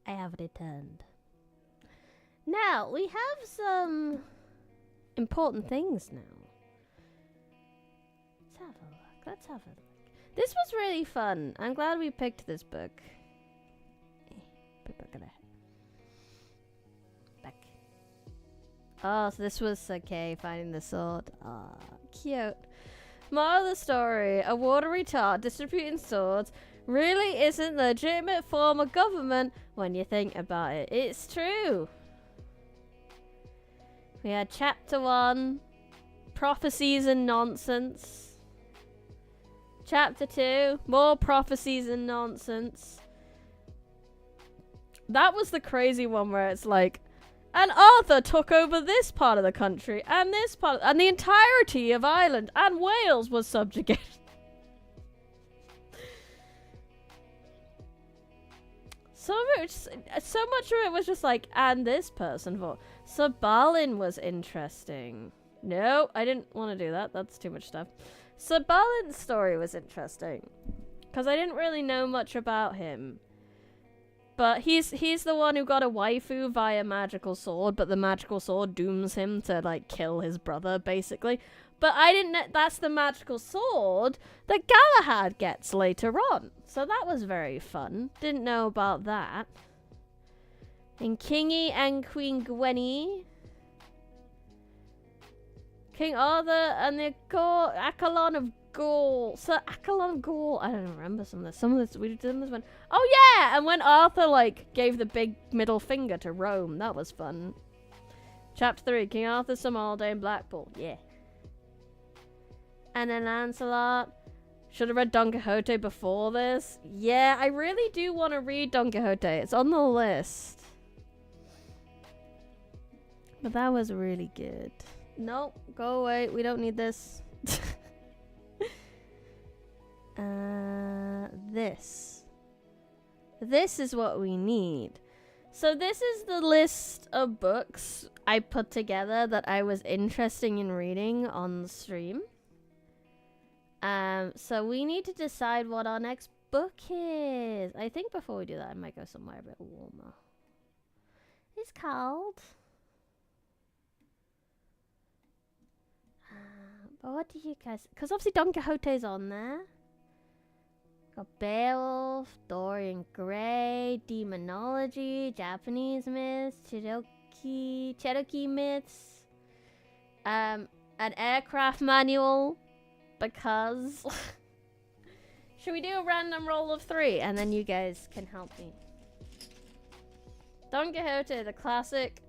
I have returned. Now, we have some important things now. Let's have a look. This was really fun. I'm glad we picked this book. Back. Oh, so this was okay, finding the sword. Ah, cute. Moral of the story, a watery tart distributing swords really isn't the legitimate form of government when you think about it. It's true. We had chapter 1, prophecies and nonsense. Chapter 2, more prophecies and nonsense. That was the crazy one where it's like, and Arthur took over this part of the country, and this part, and the entirety of Ireland, and Wales was subjugated. So much of it was just like, and this person fought. So Balin was interesting. No, I didn't want to do that. That's too much stuff. So Balin's story was interesting, because I didn't really know much about him. But he's the one who got a waifu via magical sword, but the magical sword dooms him to, like, kill his brother, basically. But I didn't know that's the magical sword that Galahad gets later on. So that was very fun. Didn't know about that. And Kingy and Queen Gwenny. King Arthur and the Accolon of Gaul. So Accolon of Gaul. I don't remember some of this. Some of this we did this one. Oh yeah, and when Arthur like gave the big middle finger to Rome, that was fun. Chapter 3, King Arthur, some holiday in Blackpool. Yeah. And then Lancelot. Should have read Don Quixote before this. Yeah, I really do want to read Don Quixote. It's on the list. But that was really good. Nope, go away. We don't need this. This. This is what we need. So this is the list of books I put together that I was interested in reading on the stream. So we need to decide what our next book is. I think before we do that, I might go somewhere a bit warmer. It's cold. But what do you guys... Because obviously Don Quixote's on there. Got Beowulf, Dorian Gray, Demonology, Japanese myths, Cherokee myths. An aircraft manual. Because... Should we do a random roll of 3? And then you guys can help me. Don Quixote, the classic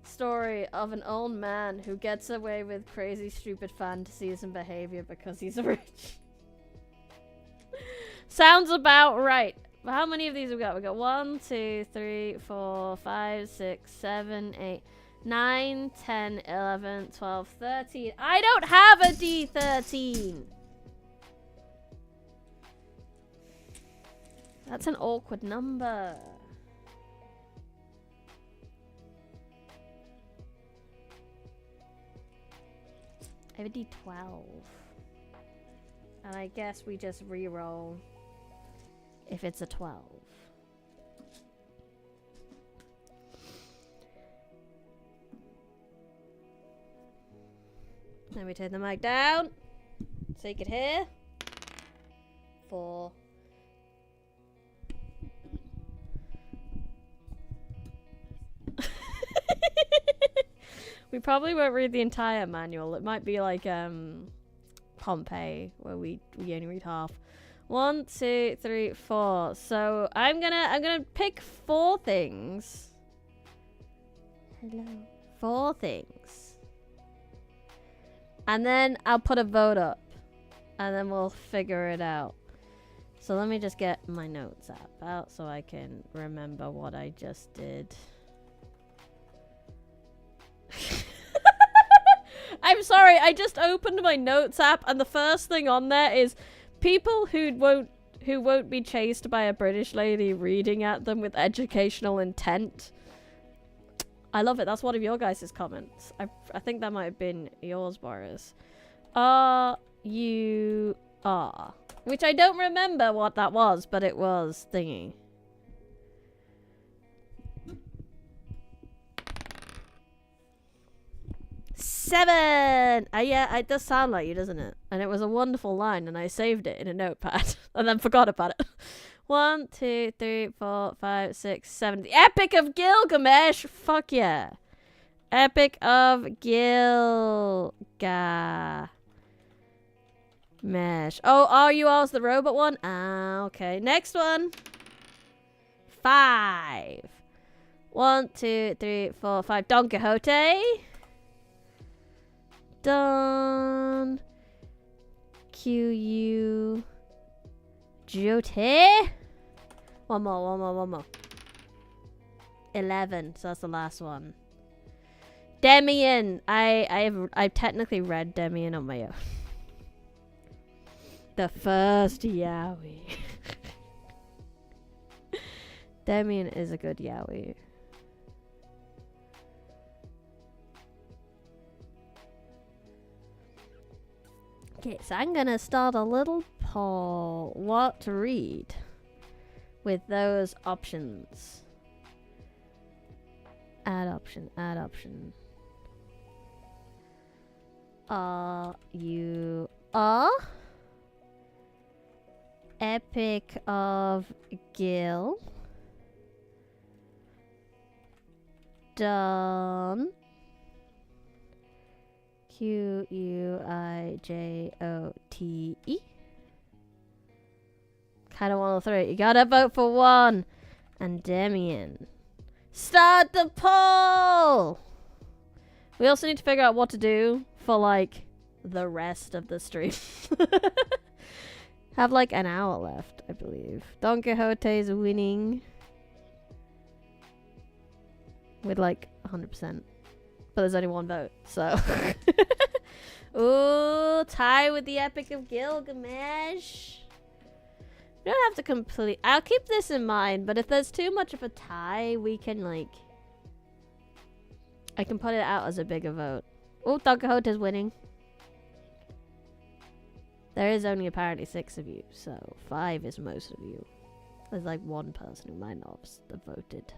story of an old man who gets away with crazy, stupid fantasies and behavior because he's rich. Sounds about right. How many of these have we got? We got 1, 2, 3, 4, 5, 6, 7, 8, 9, 10, 11, 12, 13. I don't have a D13. That's an awkward number. I have a D12. And I guess we just re-roll if it's a 12. Let me turn the mic down so you can hear. 4. We probably won't read the entire manual. It might be like Pompeii, where we only read half. 1, 2, 3, 4. So I'm gonna pick 4 things. Hello. 4 things. And then I'll put a vote up. And then we'll figure it out. So let me just get my notes app out so I can remember what I just did. I'm sorry, I just opened my notes app and the first thing on there is people who won't be chased by a British lady reading at them with educational intent. I love it. That's one of your guys' comments. I think that might have been yours, Boris. You are. Which I don't remember what that was, but it was thingy. Seven! Yeah, it does sound like you, doesn't it? And it was a wonderful line, and I saved it in a notepad, and then forgot about it. 1, 2, 3, 4, 5, 6, 7. The Epic of Gilgamesh! Fuck yeah. Epic of Gilgamesh. Oh, are you all the robot one? Ah, okay. Next one. 5. 1, 2, 3, 4, 5. Don Quixote. Don Q-U Jote. One more. 11. So that's the last one. Demian. I've technically read Demian on my own. The first yaoi. Demian is a good yaoi. Okay, so I'm gonna start a little poll. What to read? with those options. Add option, add option. You are Epic of Gil done Quijote. Kinda want all three. You gotta vote for one. And Demian. Start the poll! We also need to figure out what to do for, like, the rest of the stream. Have, like, an hour left, I believe. Don Quixote is winning. With, like, 100%. But there's only one vote, so. Ooh, tie with the Epic of Gilgamesh. We don't have to complete. I'll keep this in mind, but if there's too much of a tie, we can, like. I can put it out as a bigger vote. Oh, Don Quixote is winning. There is only apparently 6 of you, so 5 is most of you. There's like one person who might not have voted.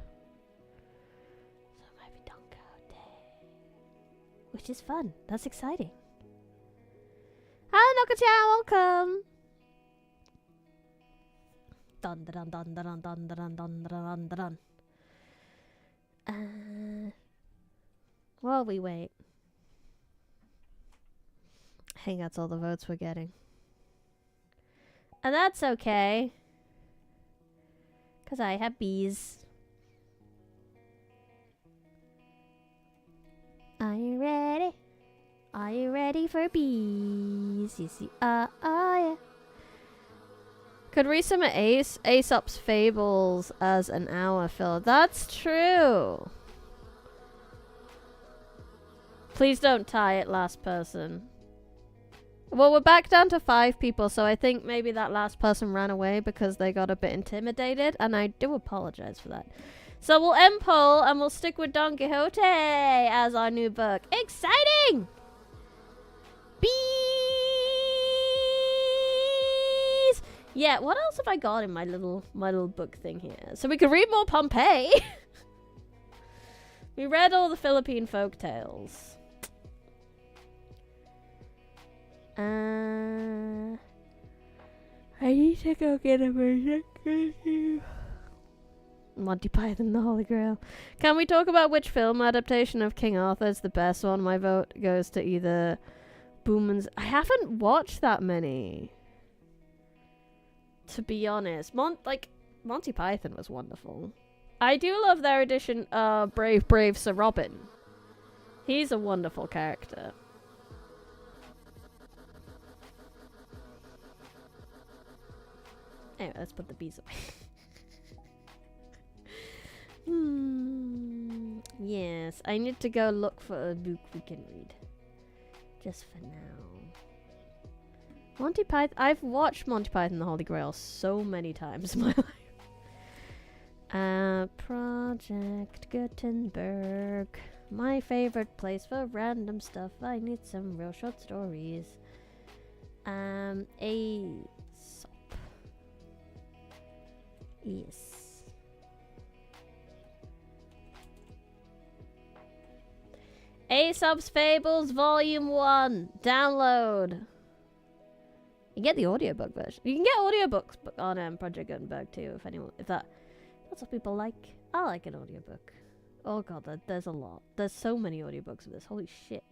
So it might be Don Quixote. Which is fun. That's exciting. Hello, Nokatia, welcome! Dun dun dun dun dun dun dun dun dun dun dun. While we wait. I think that's all the votes we're getting. And that's okay. Because I have bees. Are you ready? Are you ready for bees? Yes, yeah. Could resubmit Aesop's Fables as an hour filler. That's true. Please don't tie it, last person. Well, we're back down to 5 people, so I think maybe that last person ran away because they got a bit intimidated, and I do apologize for that. So we'll end poll, and we'll stick with Don Quixote as our new book. Exciting! Bees! Yeah, what else have I got in my little book thing here? So we could read more Pompeii. We read all the Philippine folk tales. I need to go get a version. Monty Python and the Holy Grail. Can we talk about which film adaptation of King Arthur is the best one? My vote goes to either Boomans. I haven't watched that many, to be honest. Monty Python was wonderful. I do love their edition of Brave Sir Robin. He's a wonderful character. Anyway, let's put the bees away. Yes, I need to go look for a book we can read. Just for now. Monty Python. I've watched Monty Python and the Holy Grail so many times in my life. Project Gutenberg. My favorite place for random stuff. I need some real short stories. Aesop. Yes. Aesop's Fables Volume 1. Download. You get the audiobook version. You can get audiobooks on Project Gutenberg too, if that's what people like. I like an audiobook. Oh god, there's a lot. There's so many audiobooks of this. Holy shit.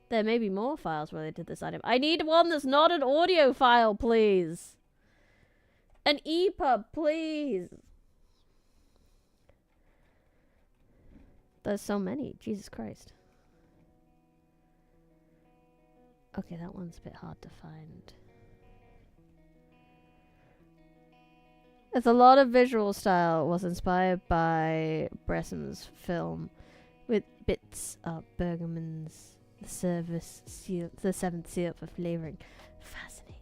There may be more files related to this item. I need one that's not an audio file, please. An EPUB, please. There's so many. Jesus Christ. Okay, that one's a bit hard to find. It's a lot of visual style was inspired by Bresson's film with bits of Bergman's The Seventh Seal for flavoring. Fascinating.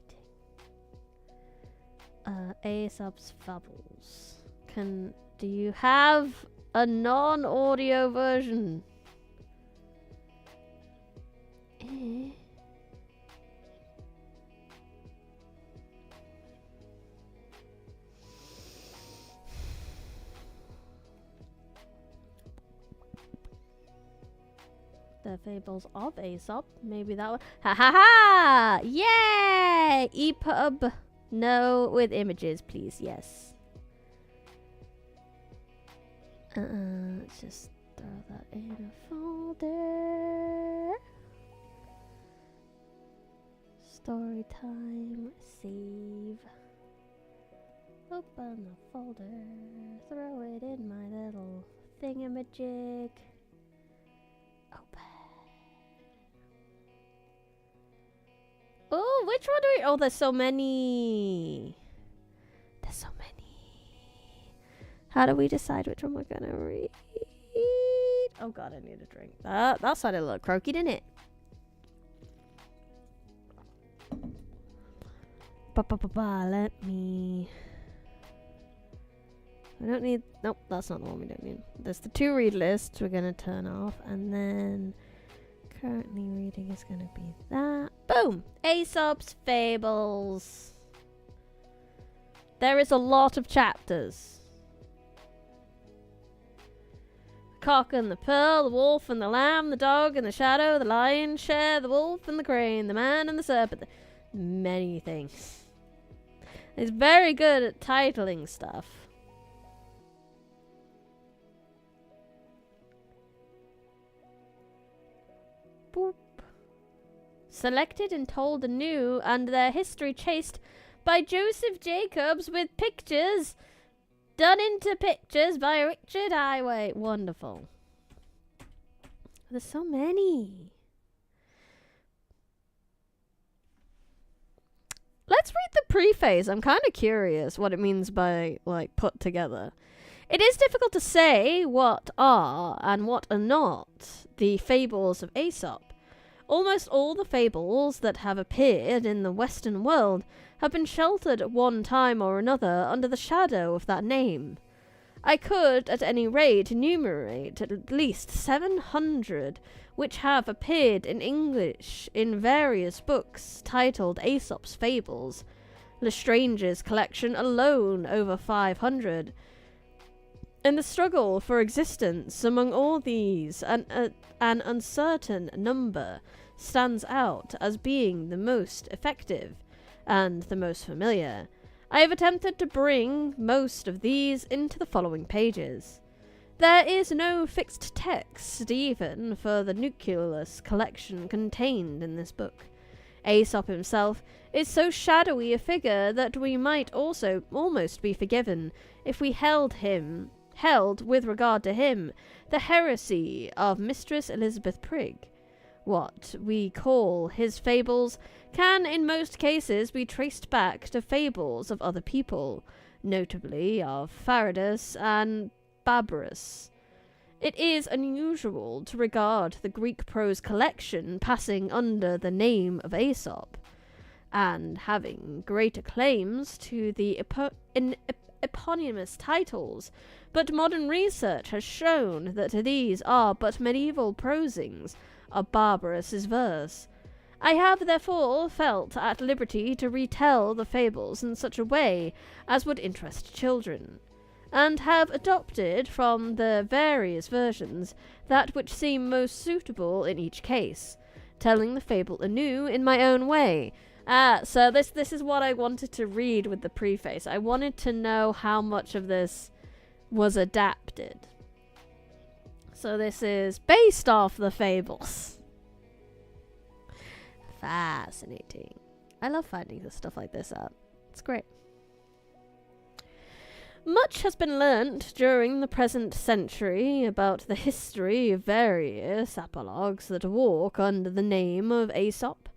Aesop's Fables. Do you have a non-audio version? the fables of Aesop. Maybe that one. Ha ha ha! Yay! EPUB. No, with images, please. Yes. Let's just throw that in a folder. Story time. Save. Open the folder. Throw it in my little thingamajig. Open. Oh, which one do we... Oh, there's so many. There's so many. How do we decide which one we're gonna read? Oh god, I need a drink. That sounded a little croaky, didn't it? Let me... I don't need... Nope, that's not the one we don't need. There's the 2 read lists we're going to turn off. And then currently reading is going to be that. Boom! Aesop's Fables. There is a lot of chapters. The cock and the pearl, the wolf and the lamb, the dog and the shadow, the lion share, the wolf and the crane, the man and the serpent. Many things. It's very good at titling stuff. Boop. Selected and told anew, and their history chased by Joseph Jacobs with pictures done into pictures by Richard Highway. Wonderful. There's so many. Let's read the preface. I'm kind of curious what it means by, like, put together. It is difficult to say what are and what are not the fables of Aesop. Almost all the fables that have appeared in the Western world have been sheltered at one time or another under the shadow of that name. I could, at any rate, enumerate at least 700 which have appeared in English in various books titled Aesop's Fables. Lestrange's collection alone over 500. In the struggle for existence among all these, an uncertain number stands out as being the most effective and the most familiar. I have attempted to bring most of these into the following pages. There is no fixed text even for the nucleus collection contained in this book. Aesop himself is so shadowy a figure that we might also almost be forgiven if we held, with regard to him, the heresy of Mistress Elizabeth Prigg. What we call his fables can in most cases be traced back to fables of other people, notably of Faradus and Babrus. It is unusual to regard the Greek prose collection passing under the name of Aesop, and having greater claims to the eponymous titles, but modern research has shown that these are but medieval prosings of Barbarus's verse. I have therefore felt at liberty to retell the fables in such a way as would interest children, and have adopted from the various versions that which seem most suitable in each case, telling the fable anew in my own way. So this is what I wanted to read with the preface. I wanted to know how much of this was adapted. So this is based off the fables. Fascinating. I love finding this stuff like this out. It's great. Much has been learnt during the present century about the history of various apologues that walk under the name of Aesop.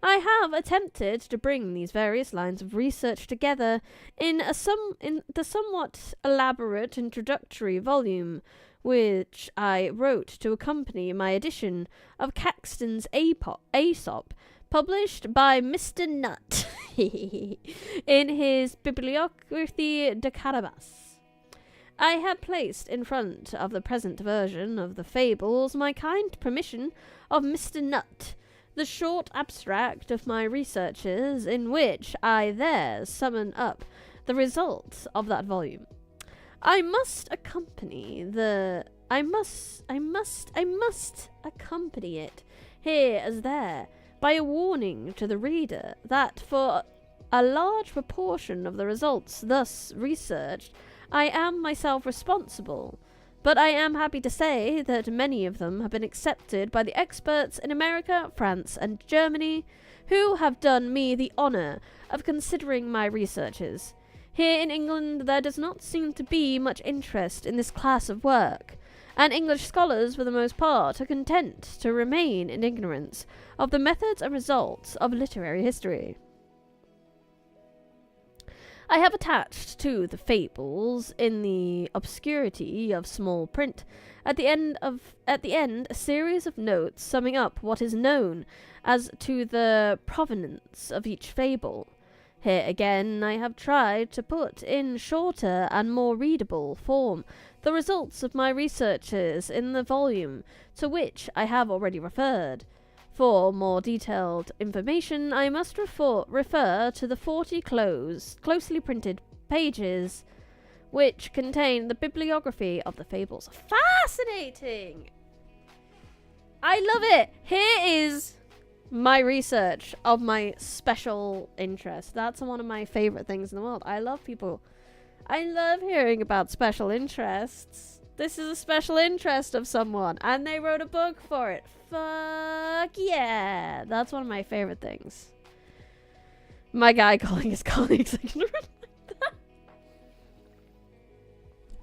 I have attempted to bring these various lines of research together in the somewhat elaborate introductory volume which I wrote to accompany my edition of Caxton's Aesop, published by Mr. Nutt in his Bibliographie de Carabas. I have placed in front of the present version of the fables my kind permission of Mr. Nutt, the short abstract of my researches, in which I there summon up the results of that volume. I must accompany the I must accompany it, here as there, by a warning to the reader that for a large proportion of the results thus researched, I am myself responsible, but I am happy to say that many of them have been accepted by the experts in America, France, and Germany, who have done me the honour of considering my researches. Here in England there does not seem to be much interest in this class of work, and English scholars for the most part are content to remain in ignorance of the methods and results of literary history. I have attached to the fables, in the obscurity of small print, at the end a series of notes summing up what is known as to the provenance of each fable. Here again I have tried to put in shorter and more readable form the results of my researches in the volume to which I have already referred. For more detailed information, I must refer to the 40 closely printed pages which contain the bibliography of the fables. Fascinating! I love it! Here is my research of my special interest. That's one of my favorite things in the world. I love hearing about special interests. This is a special interest of someone, and they wrote a book for it. Fuck yeah. That's one of my favorite things. My guy calling his colleagues ignorant like that.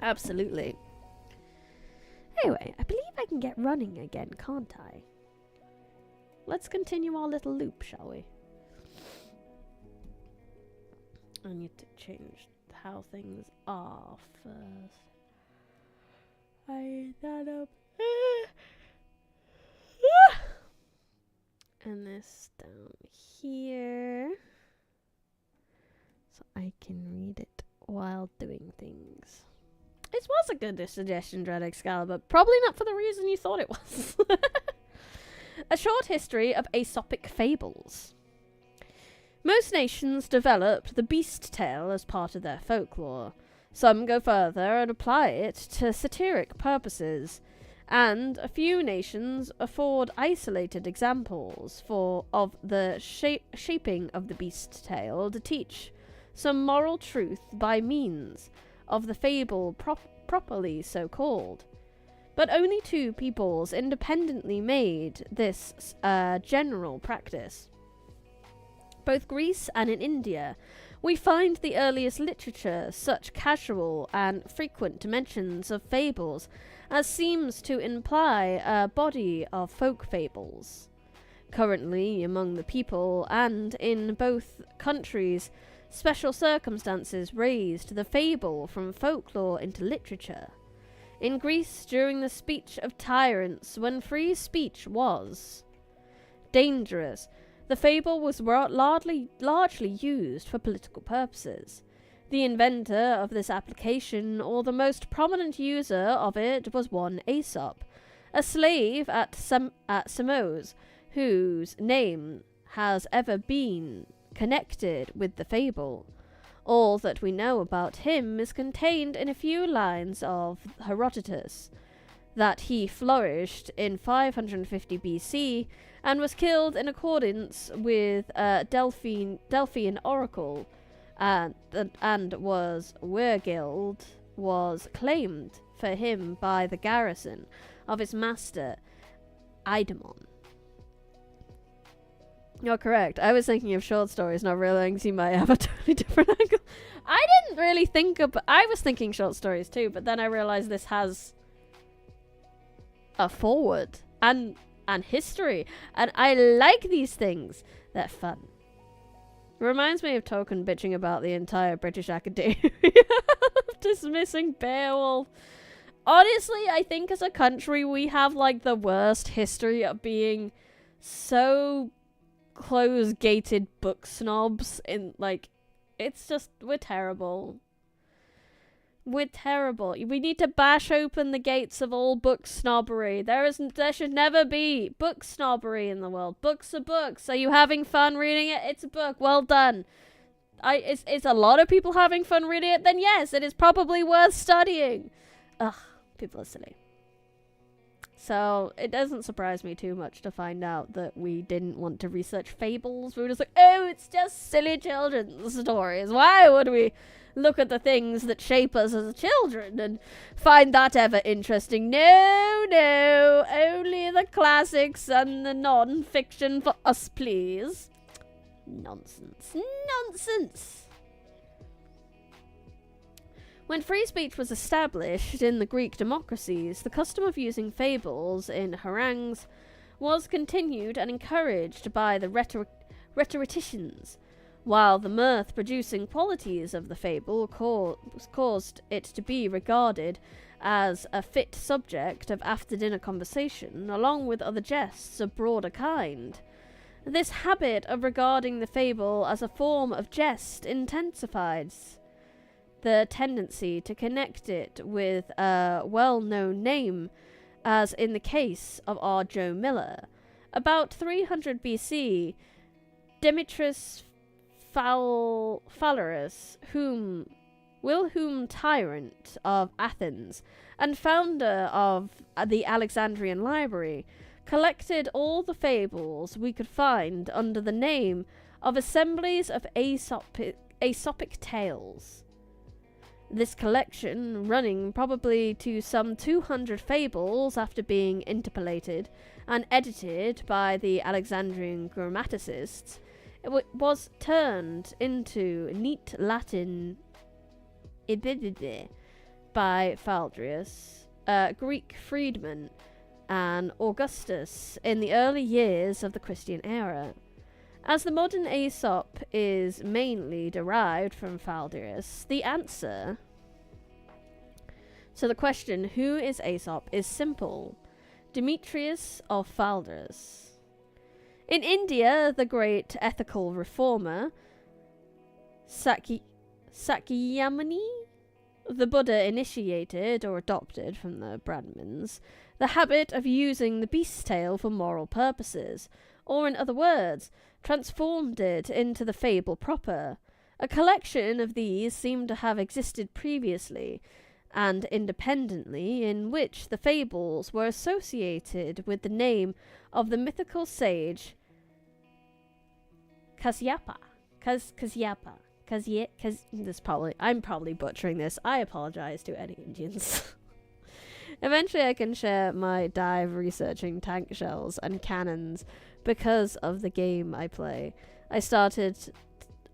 Absolutely. Anyway, I believe I can get running again, can't I? Let's continue our little loop, shall we? I need to change how things are first. I need that up. And this down here, so I can read it while doing things. It was a good suggestion, Dread Excalibur. Probably not for the reason you thought it was. A short history of Aesopic fables. Most nations developed the beast tale as part of their folklore. Some go further and apply it to satiric purposes, and a few nations afford isolated examples of the shaping of the beast tale to teach some moral truth by means of the fable properly so called. But only two peoples independently made this general practice. Both Greece and in India, we find the earliest literature such casual and frequent mentions of fables as seems to imply a body of folk fables. Currently, among the people and in both countries, special circumstances raised the fable from folklore into literature. In Greece, during the speech of tyrants, when free speech was dangerous, the fable was largely used for political purposes. The inventor of this application, or the most prominent user of it, was one Aesop, a slave at Samos, whose name has ever been connected with the fable. All that we know about him is contained in a few lines of Herodotus, that he flourished in 550 BC and was killed in accordance with a Delphian oracle, and Wergild was claimed for him by the garrison of his master, Idamon. You're correct. I was thinking of short stories, not realizing he might have a totally different angle. I didn't really think of... I was thinking short stories too, but then I realized this has a forward and history, and I like these things. They're fun. Reminds me of Tolkien bitching about the entire British Academia dismissing Beowulf. Honestly, I think as a country we have like the worst history of being so close-gated book snobs. In like, it's just, we're terrible. We're terrible. We need to bash open the gates of all book snobbery. There should never be book snobbery in the world. Books are books. Are you having fun reading it? It's a book. Well done. Is a lot of people having fun reading it? Then yes, it is probably worth studying. Ugh, people are silly. So it doesn't surprise me too much to find out that we didn't want to research fables. We were just like, oh, it's just silly children's stories. Why would we look at the things that shape us as children and find that ever interesting? No, only the classics and the non-fiction for us, please. Nonsense. When free speech was established in the Greek democracies, the custom of using fables in harangues was continued and encouraged by the rhetoricians, while the mirth-producing qualities of the fable caused it to be regarded as a fit subject of after-dinner conversation, along with other jests of broader kind. This habit of regarding the fable as a form of jest intensifies the tendency to connect it with a well-known name, as in the case of R. Joe Miller. About 300 BC, Demetrius Phalereus, Wilhelm Tyrant of Athens and founder of the Alexandrian Library, collected all the fables we could find under the name of assemblies of Aesopic tales. This collection, running probably to some 200 fables after being interpolated and edited by the Alexandrian grammaticists, was turned into neat Latin by Phaldrius, Greek freedman, and Augustus in the early years of the Christian era. As the modern Aesop is mainly derived from Phaldrius, the answer to the question, who is Aesop, is simple: Demetrius of Phaldrus. In India, the great ethical reformer Sakyamuni, the Buddha, initiated or adopted from the Brahmins the habit of using the beast's tail for moral purposes, or in other words, transformed it into the fable proper. A collection of these seem to have existed previously and independently, in which the fables were associated with the name of the mythical sage Kasyapa. I'm probably butchering this. I apologize to any Indians. Eventually I can share my dive researching tank shells and cannons because of the game I play. I started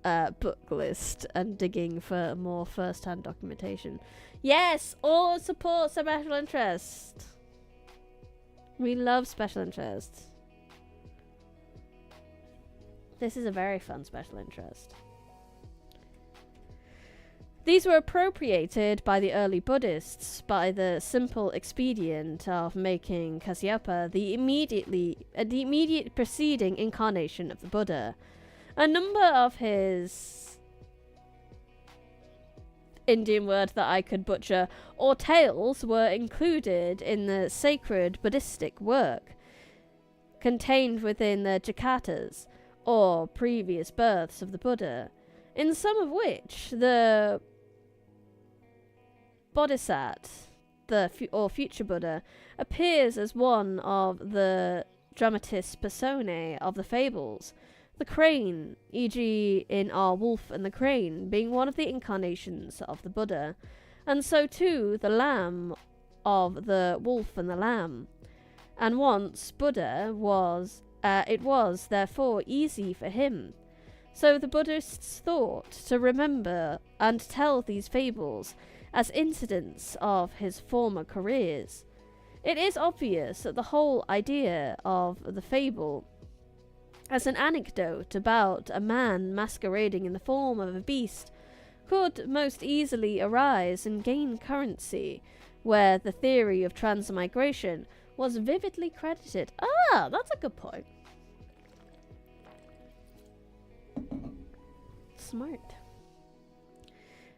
book list and digging for more first-hand documentation. Yes, all support special interest. We love special interests. This is a very fun special interest. These were appropriated by the early Buddhists by the simple expedient of making Kasyapa the immediate preceding incarnation of the Buddha. A number of his Indian word that I could butcher, or tales, were included in the sacred Buddhistic work contained within the Jatakas, or previous births of the Buddha, in some of which the Bodhisattva, or future Buddha, appears as one of the dramatis personae of the fables. The crane, e.g. in Our Wolf and the Crane, being one of the incarnations of the Buddha, and so too the lamb of the Wolf and the Lamb. And once Buddha was, it was therefore easy for him. So the Buddhists thought to remember and tell these fables as incidents of his former careers. It is obvious that the whole idea of the fable as an anecdote about a man masquerading in the form of a beast could most easily arise and gain currency where the theory of transmigration was vividly credited. Ah, that's a good point. Smart.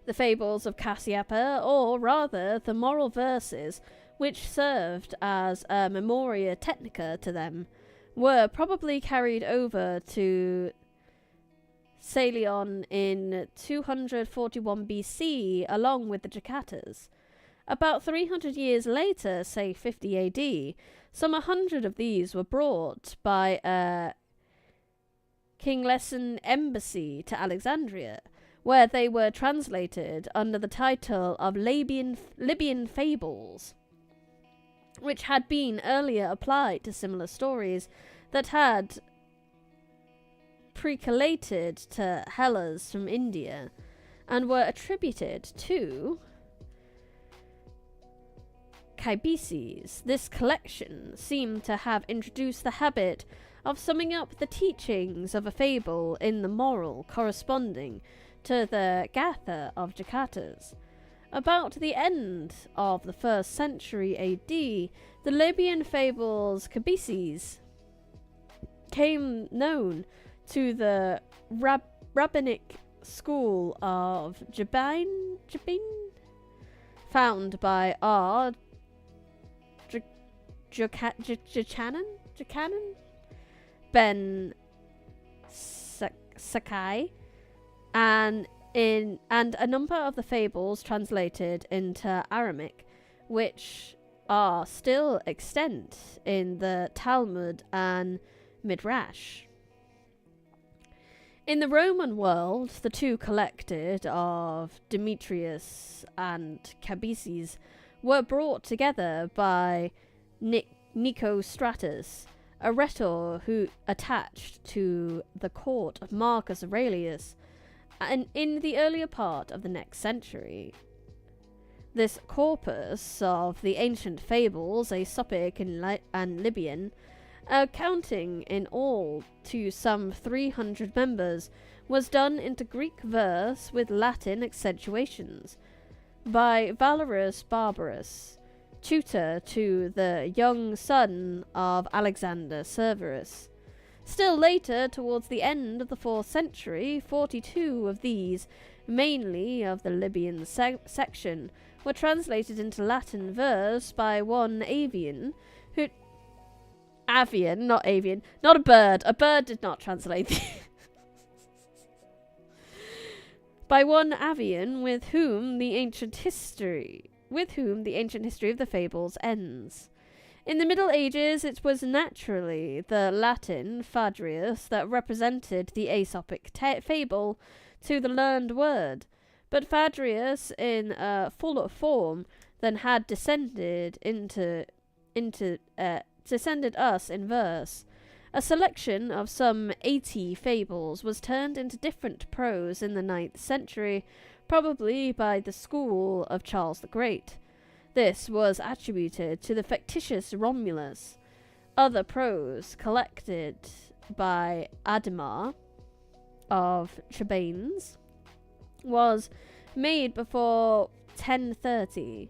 The fables of Kasyapa, or rather the moral verses which served as a memoria technica to them, were probably carried over to Ceylon in 241 BC along with the Jatakas, About 300 years later, say 50 AD, some 100 of these were brought by a Kingleson embassy to Alexandria, where they were translated under the title of Libyan Fables, which had been earlier applied to similar stories that had percolated to Hellas from India and were attributed to Kaibeses. This collection seemed to have introduced the habit of summing up the teachings of a fable in the moral corresponding to the Gatha of Jakartas. About the end of the 1st century AD, the Libyan fables Kaibeses came known to the rabbinic school of Jabin, found by R. Jachanan Ben Sakai, and a number of the fables translated into Aramaic, which are still extant in the Talmud and Midrash. In the Roman world, the two collected of Demetrius and Kaibeses were brought together by Nicostratus, a rhetor who attached to the court of Marcus Aurelius, and in the earlier part of the next century. This corpus of the ancient fables, Aesopic and Libyan, accounting in all to some 300 members, was done into Greek verse with Latin accentuations by Valerius Barbarus, tutor to the young son of Alexander Severus. Still later, towards the end of the 4th century, 42 of these, mainly of the Libyan section, were translated into Latin verse by one Avian, who... Avian, not avian. Not a bird. A bird did not translate. By one Avian with whom the ancient history of the fables ends. In the Middle Ages, it was naturally the Latin Phaedrus that represented the Aesopic fable to the learned word, but Phaedrus in a fuller form than had descended us in verse. A selection of some 80 fables was turned into different prose in the 9th century, probably by the school of Charles the Great. This was attributed to the fictitious Romulus. Other prose collected by Adhemar of Trebanes was made before 1030,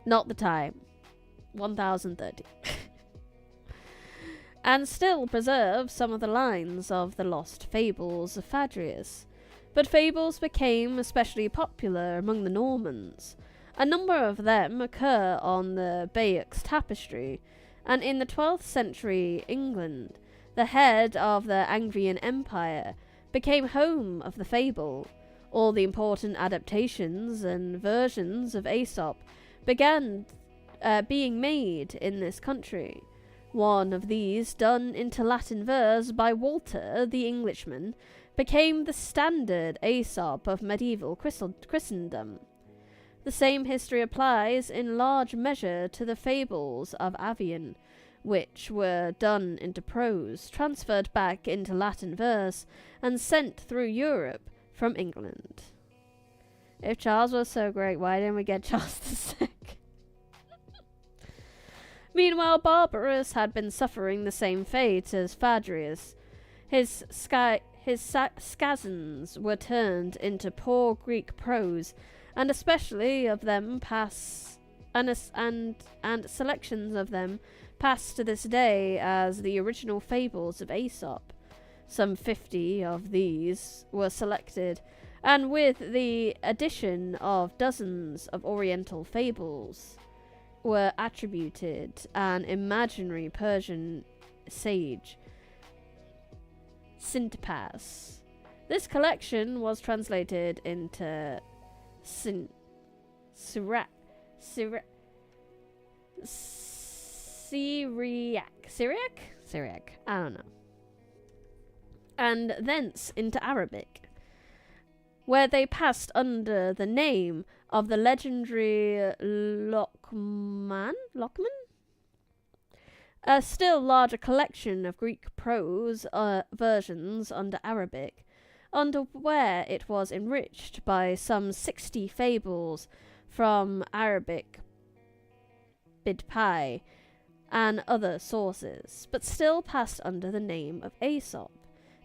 not the time, 1030. And still preserve some of the lines of the lost fables of Phaedrus. But fables became especially popular among the Normans. A number of them occur on the Bayeux tapestry, and in the 12th century England, the head of the Angevin Empire, became home of the fable. All the important adaptations and versions of Aesop began being made in this country. One of these, done into Latin verse by Walter the Englishman, became the standard Aesop of medieval Christendom. The same history applies in large measure to the fables of Avian, which were done into prose, transferred back into Latin verse, and sent through Europe from England. If Charles was so great, why didn't we get Charles II? Meanwhile, Barbarus had been suffering the same fate as Phaedrus. His scazons were turned into poor Greek prose, and especially of them and selections of them pass to this day as the original fables of Aesop. Some 50 of these were selected, and with the addition of dozens of Oriental fables, were attributed an imaginary Persian sage, Syntipas. This collection was translated into Syriac? I don't know. And thence into Arabic, where they passed under the name of the legendary Lockman? A still larger collection of Greek prose versions under Arabic, under where it was enriched by some 60 fables from Arabic Bidpai and other sources, but still passed under the name of Aesop.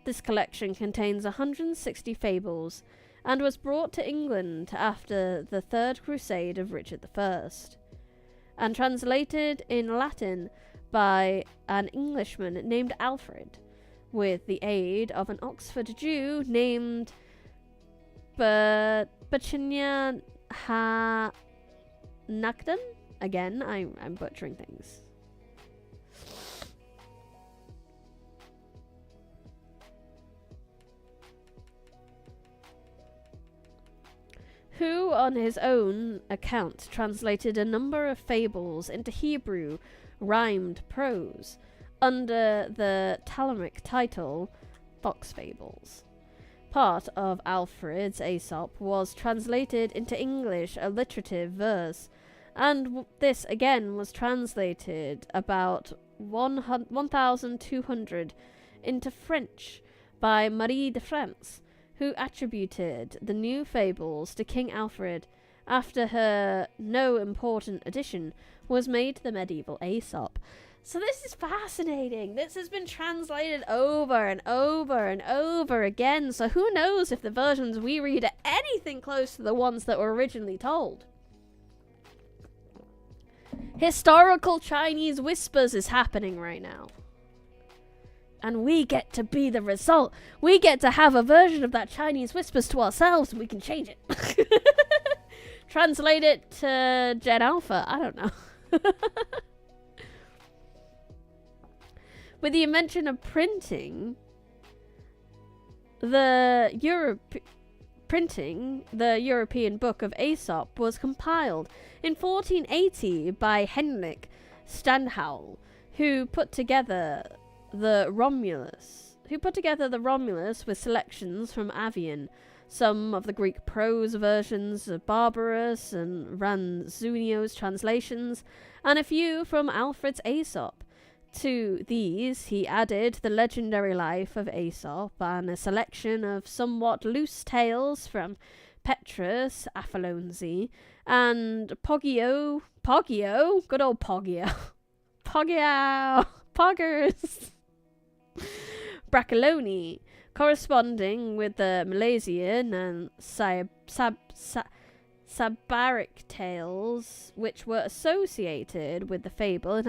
This collection contains 160 fables and was brought to England after the Third Crusade of Richard I, and translated in Latin by an Englishman named Alfred, with the aid of an Oxford Jew named Bachinia Nakdan. Again, I'm butchering things. Who, on his own account, translated a number of fables into Hebrew rhymed prose under the Talmudic title Fox Fables. Part of Alfred's Aesop was translated into English alliterative verse, and this again was translated about 1200 into French by Marie de France, who attributed the new fables to King Alfred after her no important addition was made to the medieval Aesop. So this is fascinating. This has been translated over and over and over again, so who knows if the versions we read are anything close to the ones that were originally told. Historical Chinese whispers is happening right now. And we get to be the result. We get to have a version of that Chinese whispers to ourselves, and we can change it. Translate it to Gen Alpha. I don't know. With the invention of printing, the European Book of Aesop was compiled in 1480 by Henrik Standhauer, who put together the Romulus with selections from Avian, some of the Greek prose versions of Barbarus and Ranzunio's translations, and a few from Alfred's Aesop. To these he added the legendary life of Aesop and a selection of somewhat loose tales from Petrus Apollonzi and Poggio, good old Poggio, Poggers, Bracciolini, corresponding with the Milesian and Sabaric tales, which were associated with the fable in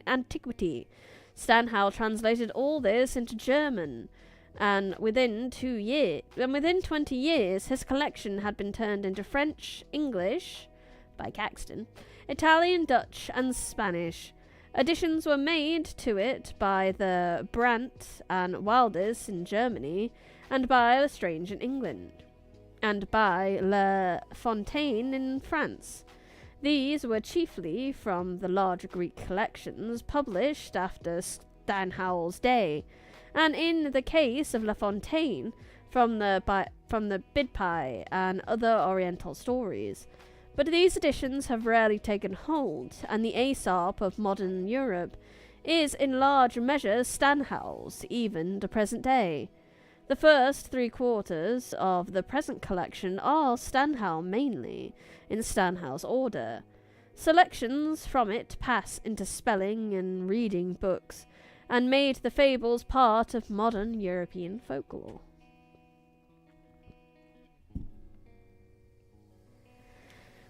antiquity. Standhauer translated all this into German, and within 20 years, his collection had been turned into French, English, by Caxton, Italian, Dutch, and Spanish. Additions were made to it by the Brandt and Wilders in Germany, and by Lestrange in England, and by La Fontaine in France. These were chiefly from the larger Greek collections published after Standhauer's day, and in the case of La Fontaine, from the Bidpai and other Oriental stories. But these editions have rarely taken hold, and the Aesop of modern Europe is in large measure Standhauer's, even to present day. The first 3/4 of the present collection are Standhauer mainly, in Standhauer's order. Selections from it pass into spelling and reading books, and made the fables part of modern European folklore.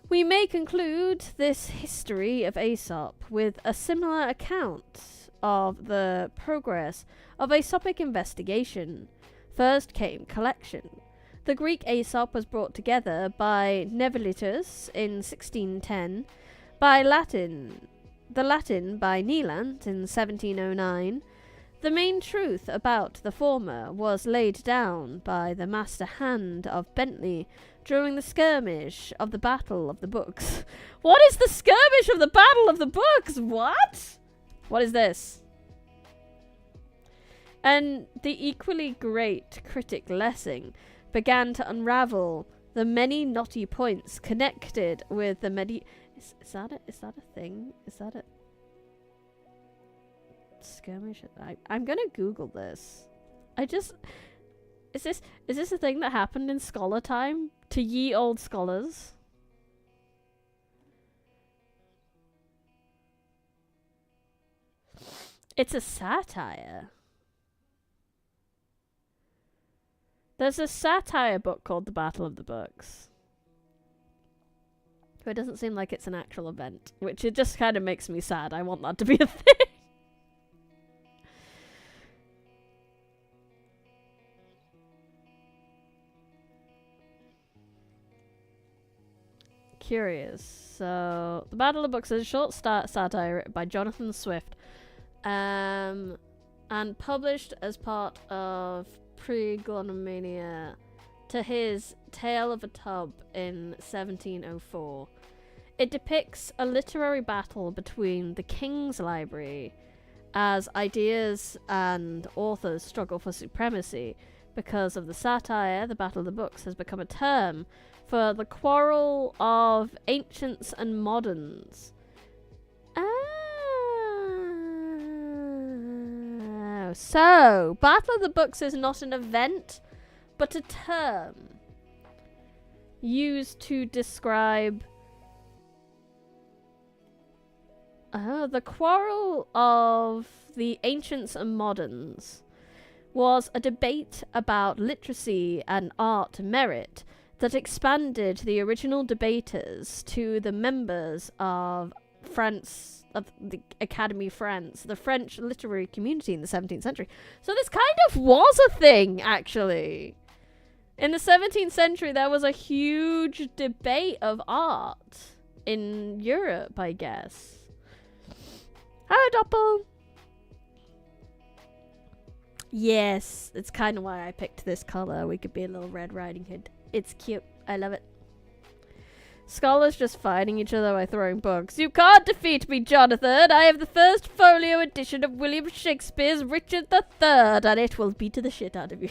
We may conclude this history of Aesop with a similar account of the progress of Aesopic investigation. First came collection. The Greek Aesop was brought together by Nevillatus in 1610, the Latin by Nieland in 1709, The main truth about the former was laid down by the master hand of Bentley during the skirmish of the Battle of the Books. What is the skirmish of the Battle of the Books? What? What is this? And the equally great critic Lessing began to unravel the many knotty points connected with the Is that a thing? Is that a skirmish? I'm gonna Google this. Is this a thing that happened in scholar time to ye old scholars? It's a satire. There's a satire book called The Battle of the Books. But it doesn't seem like it's an actual event, which it just kind of makes me sad. I want that to be a thing. Curious. So, The Battle of the Books is a short satire written by Jonathan Swift, and published as part of Preglonomania to his Tale of a Tub in 1704. It depicts a literary battle between the King's Library as ideas and authors struggle for supremacy. Because of the satire, the Battle of the Books has become a term for the quarrel of ancients and moderns. So, Battle of the Books is not an event, but a term used to describe the quarrel of the ancients and moderns was a debate about literacy and art merit that expanded the original debaters to the members of the Academy France, the French literary community in the 17th century. So this kind of was a thing, actually. In the 17th century, there was a huge debate of art in Europe, I guess. Hello, Doppel. Yes, it's kind of why I picked this color. We could be a little Red Riding Hood. It's cute. I love it. Scholars just fighting each other by throwing books. You can't defeat me, Jonathan. I have the first folio edition of William Shakespeare's Richard III, and it will beat the shit out of you.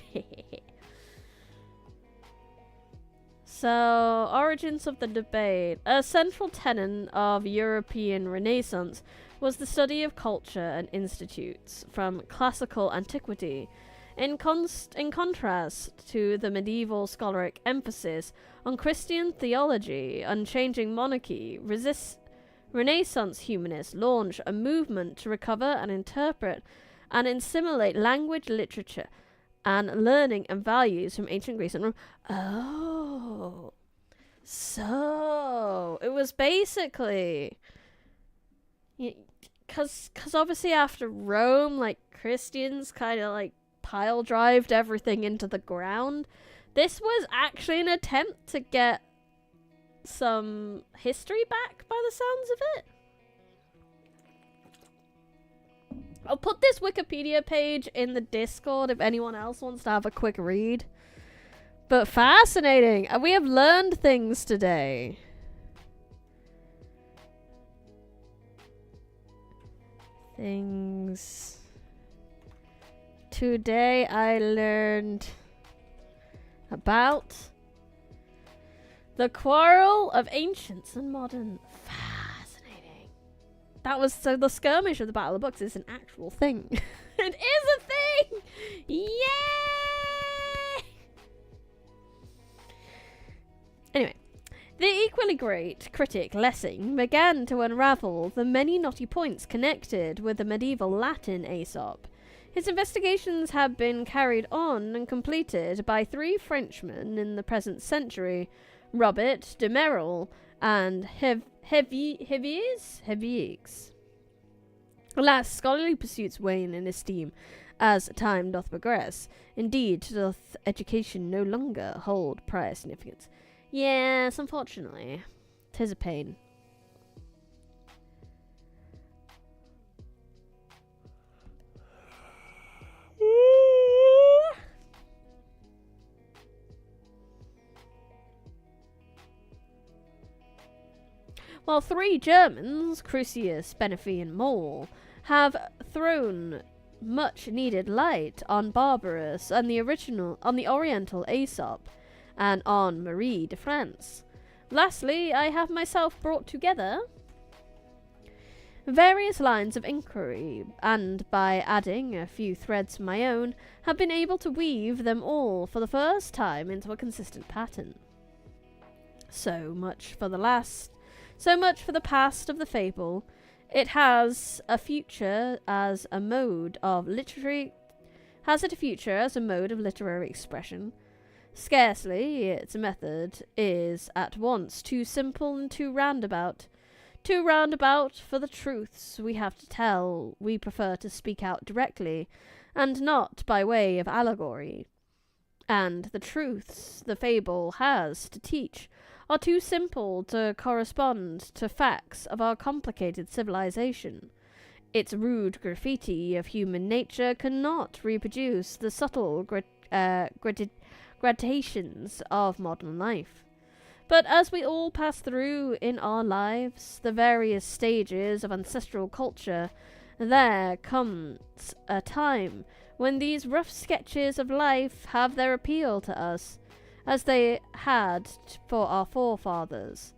So, origins of the debate. A central tenet of European Renaissance was the study of culture and institutes from classical antiquity. In contrast to the medieval scholaric emphasis on Christian theology, unchanging monarchy, Renaissance humanists launched a movement to recover and interpret and assimilate language, literature, and learning and values from ancient Greece and Rome. Oh, so it was basically, because obviously after Rome, like, Christians kind of like pile drived everything into the ground. This was actually an attempt to get some history back by the sounds of it. I'll put this Wikipedia page in the Discord if anyone else wants to have a quick read. But fascinating. We have learned things today. Things. Today I learned about the quarrel of ancients and modern. Fascinating. That was, so the skirmish of the Battle of the Books is an actual thing. It is a thing! Yay! Anyway, the equally great critic Lessing began to unravel the many knotty points connected with the medieval Latin Aesop. His investigations have been carried on and completed by three Frenchmen in the present century, Robert de Merle and Heviers. Alas, scholarly pursuits wane in esteem as time doth progress. Indeed, doth education no longer hold prior significance. Yes, unfortunately. 'Tis a pain. while 3 Germans, Crucius, Benefi, and Moll, have thrown much needed light on Barbarous and the Oriental Aesop, and on Marie de France. Lastly, I have myself brought together various lines of inquiry, and by adding a few threads of my own, have been able to weave them all for the first time into a consistent pattern. So much for the past of the fable. It has a future as a mode of literary expression. Scarcely its method is at once too simple and too roundabout. Too roundabout for the truths we have to tell. We prefer to speak out directly, and not by way of allegory. And the truths the fable has to teach are too simple to correspond to facts of our complicated civilization. Its rude graffiti of human nature cannot reproduce the subtle gradations of modern life. But as we all pass through in our lives the various stages of ancestral culture, there comes a time when these rough sketches of life have their appeal to us, as they had for our forefathers.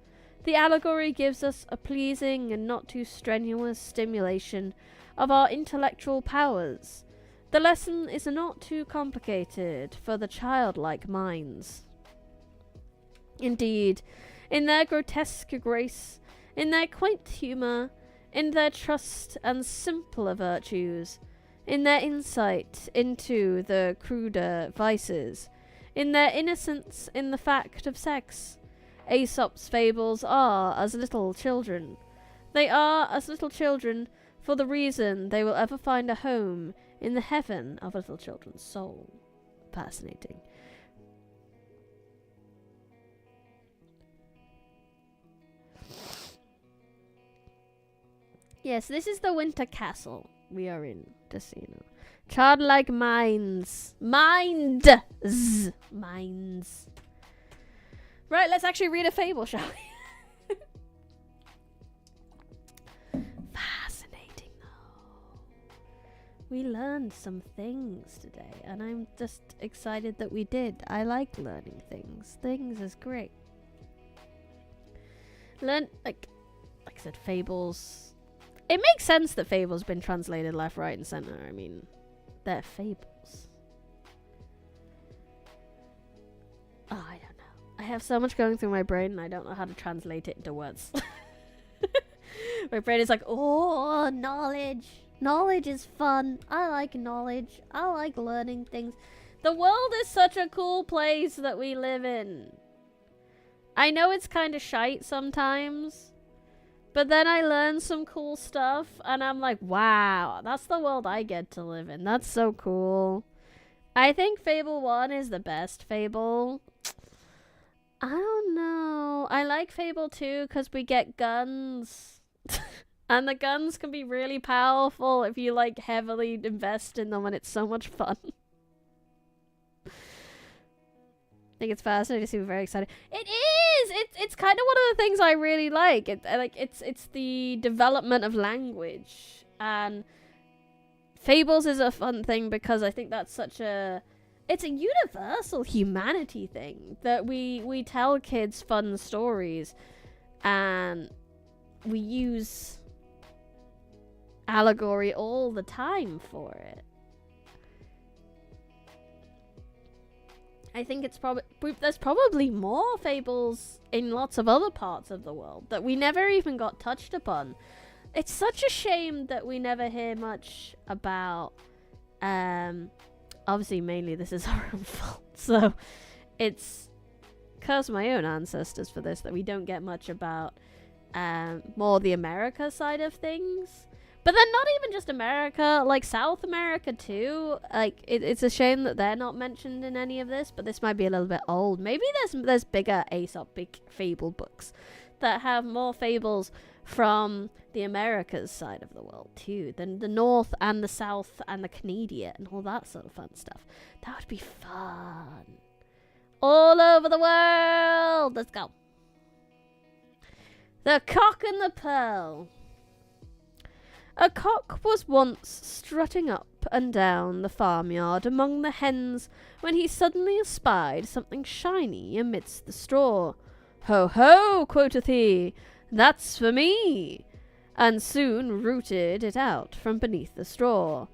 The allegory gives us a pleasing and not too strenuous stimulation of our intellectual powers. The lesson is not too complicated for the childlike minds. Indeed, in their grotesque grace, in their quaint humour, in their trust and simpler virtues, in their insight into the cruder vices, in their innocence in the fact of sex, Aesop's fables are as little children. They are as little children for the reason they will ever find a home in the heaven of a little children's soul. Fascinating. Yes, this is the winter castle we are in, just so you know. Childlike minds. Minds. Right, let's actually read a fable, shall we? Fascinating, though. We learned some things today, and I'm just excited that we did. I like learning things. Things is great. Like I said, fables. It makes sense that fables been translated left, right, and center. I mean, they're fables. Oh, I don't know. I have so much going through my brain, and I don't know how to translate it into words. My brain is like, oh, knowledge. Knowledge is fun. I like knowledge. I like learning things. The world is such a cool place that we live in. I know it's kind of shite sometimes. But then I learn some cool stuff, and I'm like, wow, that's the world I get to live in. That's so cool. I think Fable 1 is the best Fable. I don't know. I like Fable 2 because we get guns. And the guns can be really powerful if you, like, heavily invest in them, and it's so much fun. I think it's fascinating to see. We're very excited. It is. It's kind of one of the things I really like. It's the development of language, and fables is a fun thing because I think that's it's a universal humanity thing that we tell kids fun stories, and we use allegory all the time for it. I think there's probably more fables in lots of other parts of the world that we never even got touched upon. It's such a shame that we never hear much about. Obviously, mainly this is our own fault. So it's curse my own ancestors for this that we don't get much about more the America side of things. But then not even just America, like South America too. Like it's a shame that they're not mentioned in any of this, but this might be a little bit old. Maybe there's bigger Aesop, big fable books that have more fables from the Americas side of the world too, than the North and the South and the Canada and all that sort of fun stuff. That would be fun. All over the world. Let's go. The Cock and the Pearl. A cock was once strutting up and down the farmyard among the hens when he suddenly espied something shiny amidst the straw. "Ho, ho," quoth he, "that's for me," and soon rooted it out from beneath the straw.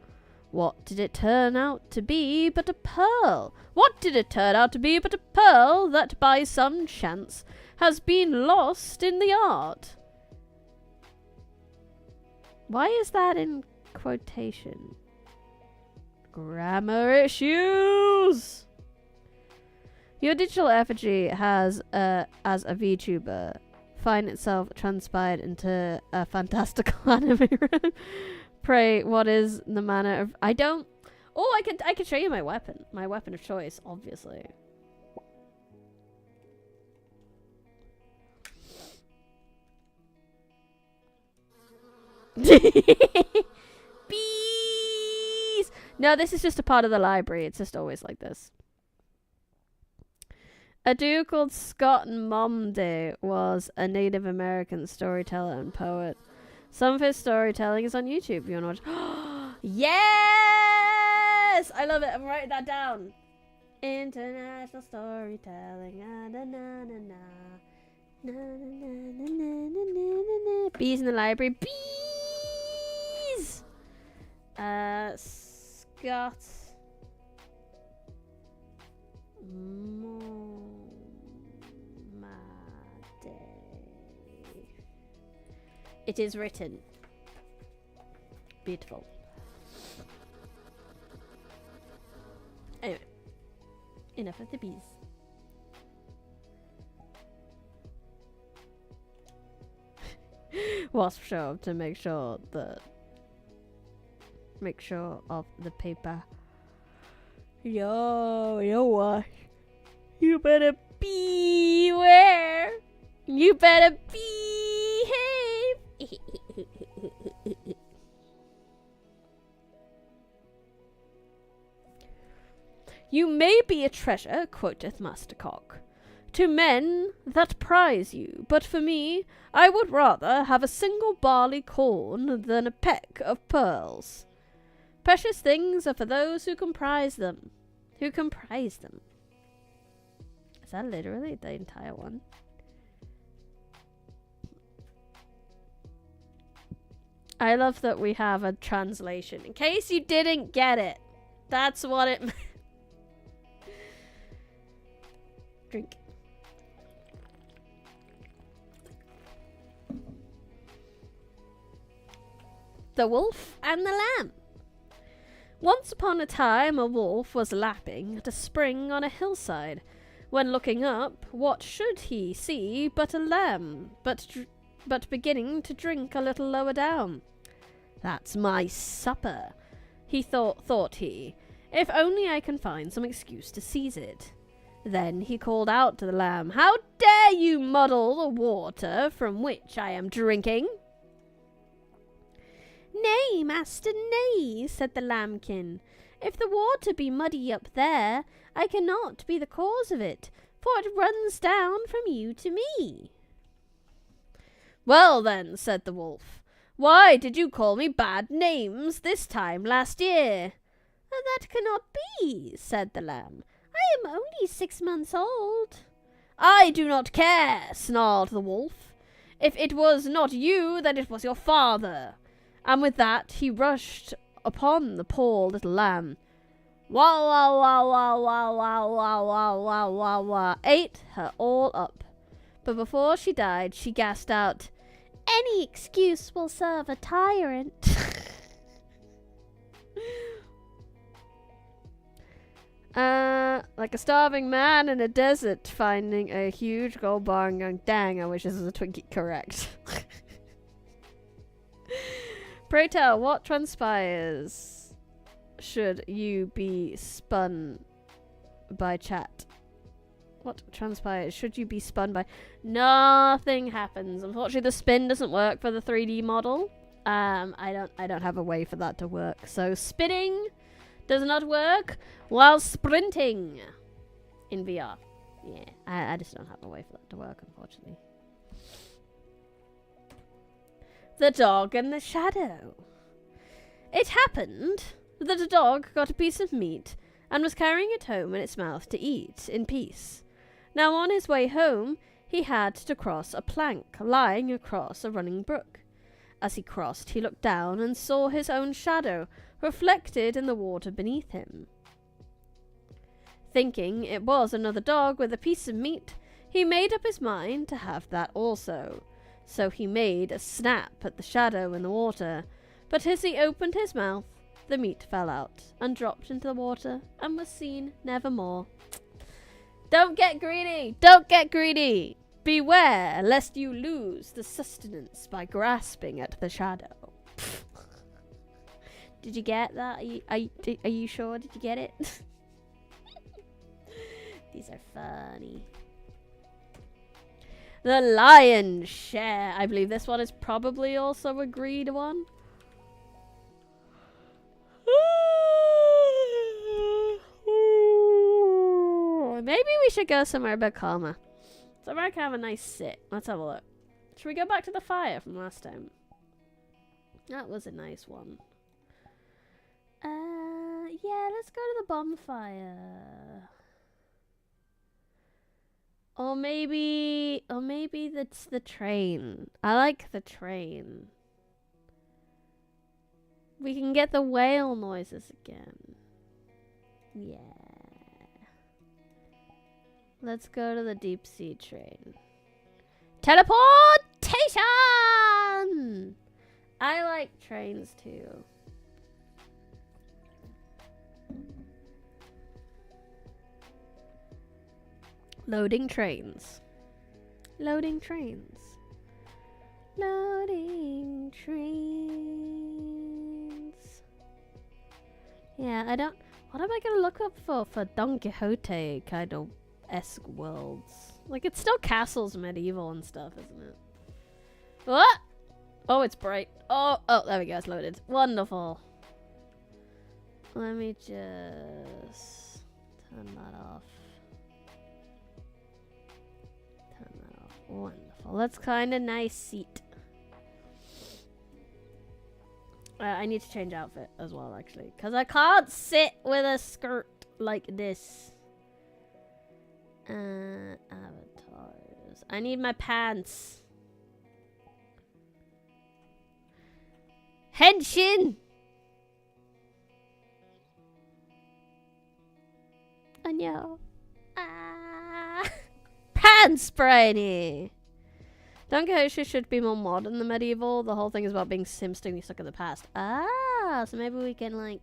What did it turn out to be but a pearl? What did it turn out to be but a pearl that by some chance has been lost in the yard? Why is that in quotation? Grammar issues! Your digital effigy has, as a Vtuber, find itself transpired into a fantastical anime. Pray, what is the manner of... I don't... Oh, I can show you my weapon. My weapon of choice, obviously. Bees! No, this is just a part of the library. It's just always like this. A dude called Scott Momday was a Native American storyteller and poet. Some of his storytelling is on YouTube if you want to watch. Yes! I love it. I'm writing that down. International storytelling. Na, na, na, na, na. Na, na, na, na, na, na, na. Bees in the library. Bees! Scott It is written. Beautiful. Anyway, enough of the bees. Wasp show up to make sure of the paper. Yo, what? You better beware. You better behave. You may be a treasure, quoteth Master Cock, to men that prize you, but for me, I would rather have a single barley corn than a peck of pearls. Precious things are for those who comprise them. Is that literally the entire one? I love that we have a translation. In case you didn't get it, that's what it meant. Drink. The Wolf and the Lamb. Once upon a time, a wolf was lapping at a spring on a hillside. When looking up, what should he see but a lamb, but beginning to drink a little lower down. "That's my supper," he thought he, "if only I can find some excuse to seize it." Then he called out to the lamb, "How dare you muddle the water from which I am drinking?" "Nay, master, nay," said the lambkin. "If the water be muddy up there, I cannot be the cause of it, for it runs down from you to me." "Well then," said the wolf, "why did you call me bad names this time last year?" "That cannot be," said the lamb. "I am only 6 months old." "I do not care," snarled the wolf. "If it was not you, then it was your father." And with that, he rushed upon the poor little lamb. Wah, wah, wah, wah, wah, wah, wah, wah, wah, wah, wah, ate her all up. But before she died, she gasped out, "Any excuse will serve a tyrant." Like a starving man in a desert finding a huge gold bar and going, "Dang, I wish this was a Twinkie correct." Pray tell, what transpires should you be spun by chat? What transpires should you be spun by? Nothing happens. Unfortunately, the spin doesn't work for the 3D model. I don't have a way for that to work. So spinning does not work while sprinting in VR. Yeah, I just don't have a way for that to work, unfortunately. The dog and the shadow. It happened that a dog got a piece of meat and was carrying it home in its mouth to eat in peace. Now on his way home, he had to cross a plank lying across a running brook. As he crossed, he looked down and saw his own shadow reflected in the water beneath him. Thinking it was another dog with a piece of meat, he made up his mind to have that also. So he made a snap at the shadow in the water, but as he opened his mouth, the meat fell out and dropped into the water and was seen nevermore. Don't get greedy! Don't get greedy! Beware lest you lose the sustenance by grasping at the shadow. Did you get that? Are you sure? Did you get it? These are funny. The lion's share. I believe this one is probably also a greed one. Maybe we should go somewhere a bit calmer. Somewhere I can have a nice sit. Let's have a look. Should we go back to the fire from last time? That was a nice one. Yeah, let's go to the bonfire. Or maybe that's the train. I like the train. We can get the whale noises again. Yeah. Let's go to the deep sea train. Teleportation! I like trains too. Loading trains. Loading trains. Loading trains. Yeah, I don't... What am I going to look up for Don Quixote kind of esque worlds? Like, it's still castles medieval and stuff, isn't it? What? Oh, it's bright. Oh, there we go. It's loaded. Wonderful. Let me just turn that off. Turn that off. Wonderful. That's kind of nice seat. I need to change outfit as well, actually, because I can't sit with a skirt like this. Avatars. I need my pants. Henshin! Anyo. Pants, Brainy! Don Quixote should be more modern than medieval. The whole thing is about being Sims being stuck in the past. Ah, so maybe we can, like,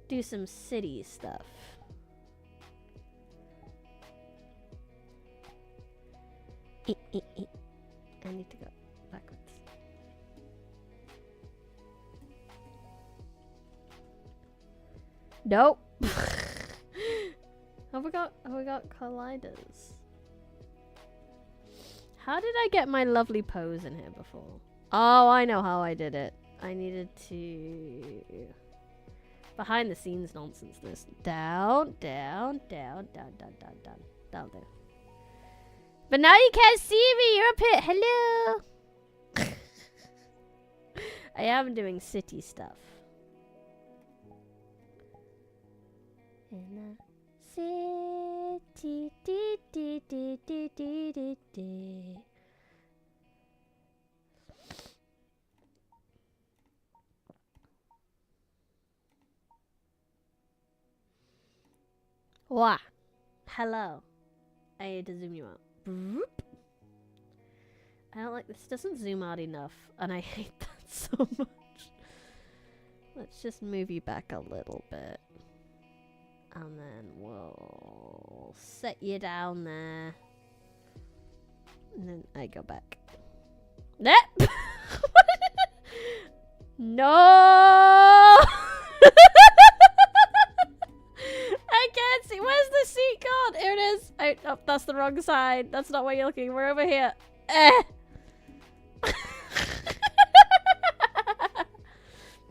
do some city stuff. I need to go backwards. Nope. Have we got colliders? How did I get my lovely pose in here before? Oh, I know how I did it. I needed to... Behind the scenes nonsense this. Down, down, down, down, down, down, down. Down there. But now you can't see me. You're up here. Hello. I am doing city stuff. In the city, dee, dee, dee, dee, dee, dee, dee. Wah. Hello. I need to zoom you out. I don't like this. It doesn't zoom out enough, and I hate that so much. Let's just move you back a little bit. And then we'll set you down there. And then I go back. No! I can't see. Where's the seat gone? Here it is. Oh, that's the wrong side. That's not where you're looking. We're over here.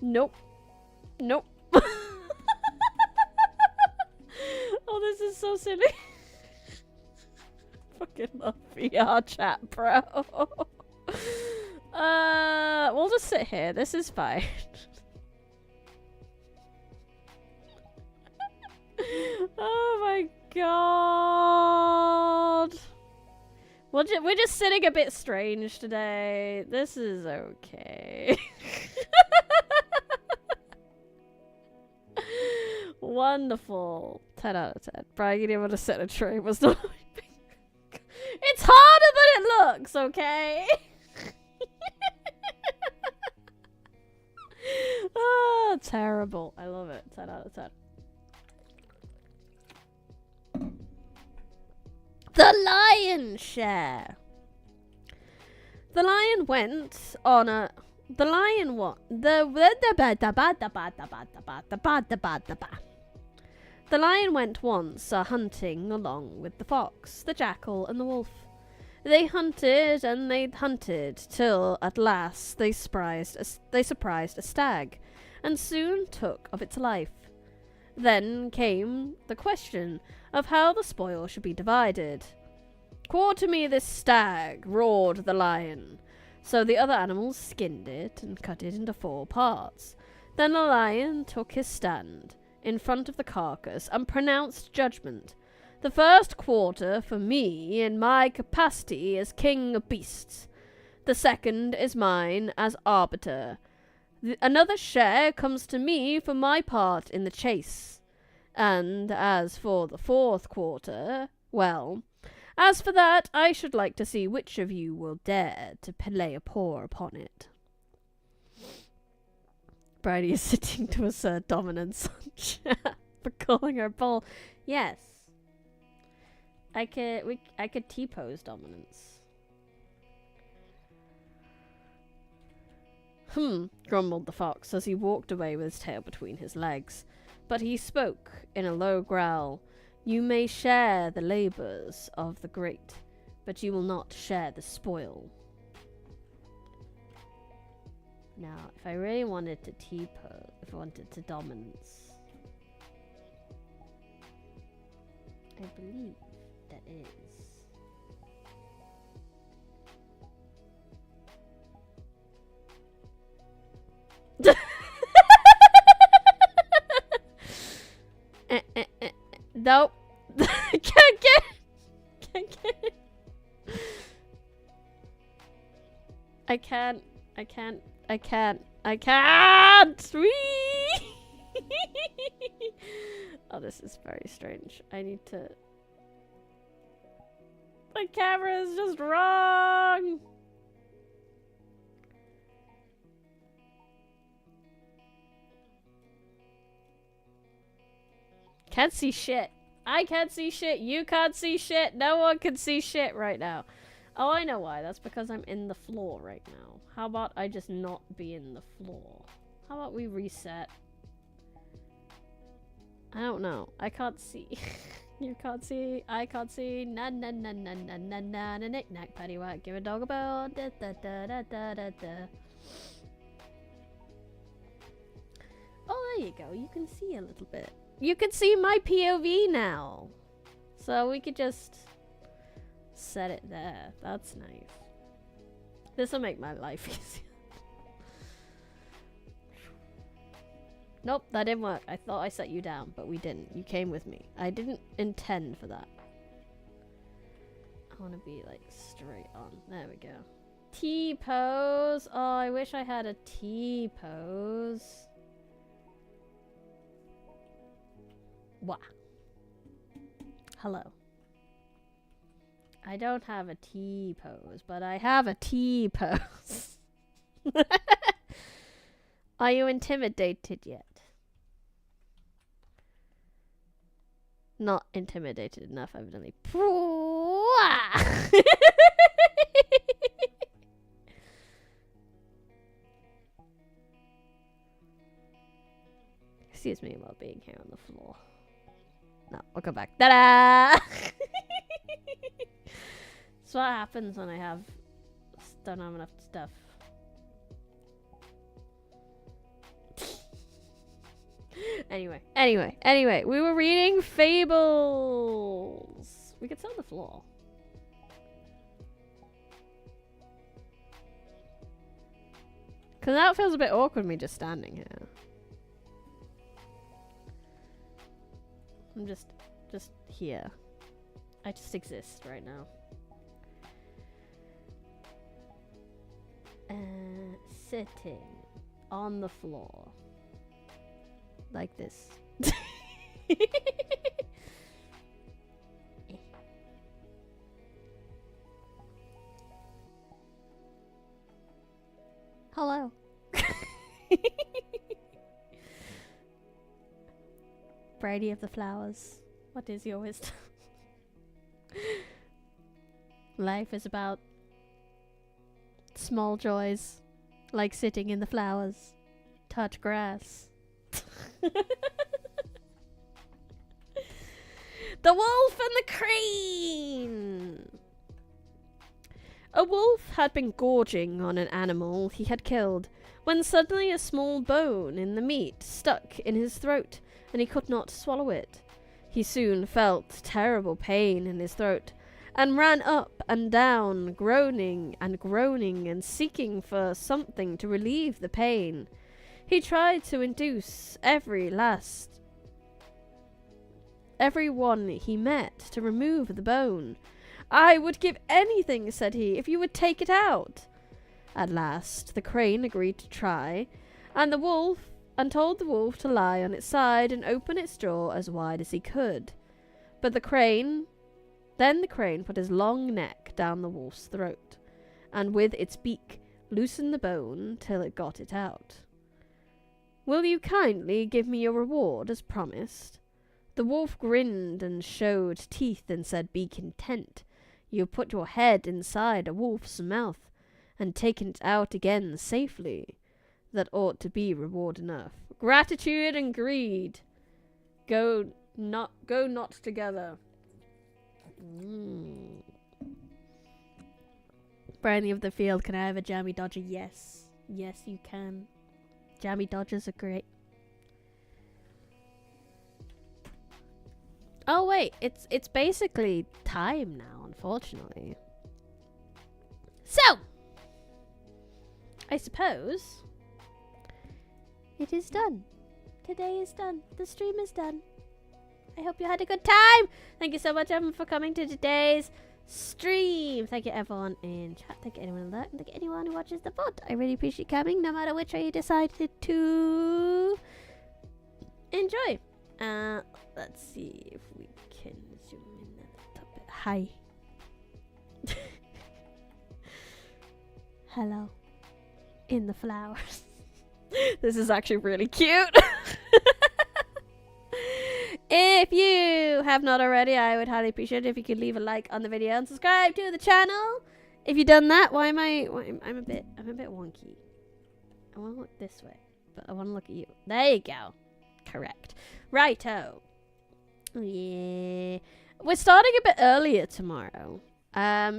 Nope. Nope. Oh, this is so silly. Fucking love VR chat, bro. We'll just sit here. This is fine. Oh my god. We're just sitting a bit strange today. This is okay. Wonderful. 10 out of 10. Bragging able to set a tray was not. It's harder than it looks, okay? Oh, terrible. I love it. 10 out of 10. The lion share. The lion went on a. The lion what? The lion went once hunting along with the fox, the jackal, and the wolf. They hunted and they hunted till at last they surprised a stag, and soon took of its life. Then came the question of how the spoil should be divided. "Quarter me this stag," roared the lion. So the other animals skinned it and cut it into 4 parts. Then the lion took his stand in front of the carcass and pronounced judgment. "The first quarter for me in my capacity as king of beasts. The second is mine as arbiter. Another share comes to me for my part in the chase. And as for the 4th quarter, well, as for that, I should like to see which of you will dare to lay a paw upon it." Bridie is sitting to assert dominance on chat for calling her bull. Yes. I could T-pose dominance. Grumbled the fox as he walked away with his tail between his legs. But he spoke in a low growl. "You may share the labours of the great, but you will not share the spoil." Now, if I really wanted to T-pose, if I wanted to dominance, I believe that is. Nope. Can't get it. I can't. Whee! Oh, this is very strange. I need to. The camera is just wrong. Can't see shit. I can't see shit. You can't see shit. No one can see shit right now. Oh, I know why. That's because I'm in the floor right now. How about I just not be in the floor? How about we reset? I don't know. I can't see. You can't see. I can't see. Na na na na na na na na knick knack paddywhack. Give a dog a bone. Da da da da da da da. Oh, there you go. You can see a little bit. You can see my POV now. So we could just set it there. That's nice. This will make my life easier. Nope, that didn't work. I thought I set you down, but we didn't. You came with me. I didn't intend for that. I want to be like straight on. There we go. T-pose. Oh, I wish I had a T-pose. Wah. Hello. I don't have a T-pose, but I have a T-pose. Are you intimidated yet? Not intimidated enough, evidently. Excuse me while being here on the floor. No, we'll go back. Ta-da! That's what happens when I don't have enough stuff. Anyway, we were reading fables. We could sit on the floor. Because that feels a bit awkward, me just standing here. I'm just here. I just exist right now. Sitting on the floor. Like this. Hello. Brady of the flowers. What is your wisdom? Life is about small joys, like sitting in the flowers, touch grass. The wolf and the crane! A wolf had been gorging on an animal he had killed, when suddenly a small bone in the meat stuck in his throat, and he could not swallow it. He soon felt terrible pain in his throat, and ran up and down, groaning and seeking for something to relieve the pain. He tried to induce everyone he met to remove the bone. "I would give anything," said he, "if you would take it out." At last the crane agreed to try, and told the wolf to lie on its side and open its jaw as wide as he could. Then the crane put his long neck down the wolf's throat, and with its beak loosened the bone till it got it out. "Will you kindly give me your reward as promised?" The wolf grinned and showed teeth and said, "Be content. You put your head inside a wolf's mouth and taken it out again safely. That ought to be reward enough. Gratitude and greed go not together." Brownie of the field, can I have a jammy dodger? Yes. Yes, you can. Jammy dodgers are great. Oh wait, it's basically time now, unfortunately. So, I suppose it is done. Today is done. The stream is done. I hope you had a good time. Thank you so much, everyone, for coming to today's stream. Thank you, everyone in chat. Thank you, anyone in that. Thank you, anyone who watches the VOD. I really appreciate you coming, no matter which way you decided to enjoy. Let's see if we can zoom in a little bit. Hi. Hello. In the flowers. This is actually really cute. If you have not already, I would highly appreciate it if you could leave a like on the video and subscribe to the channel. If you've done that, I'm a bit wonky. I want to look this way, but I want to look at you. There you go. Correct. Righto. Yeah. We're starting a bit earlier tomorrow.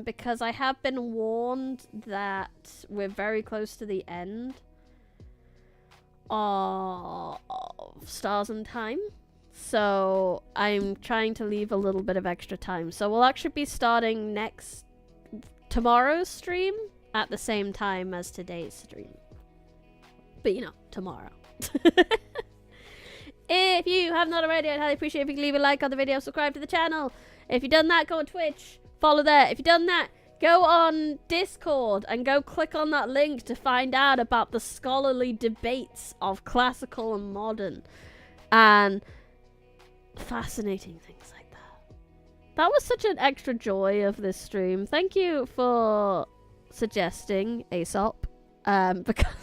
Because I have been warned that we're very close to the end of Stars and Time. So I'm trying to leave a little bit of extra time. So we'll actually be starting tomorrow's stream at the same time as today's stream. But you know, tomorrow. If you have not already, I'd highly appreciate if you could leave a like on the video, subscribe to the channel. If you've done that, go on Twitch, follow there. If you've done that, go on Discord and go click on that link to find out about the scholarly debates of classical and modern and fascinating things like that. That was such an extra joy of this stream. Thank you for suggesting Aesop. Because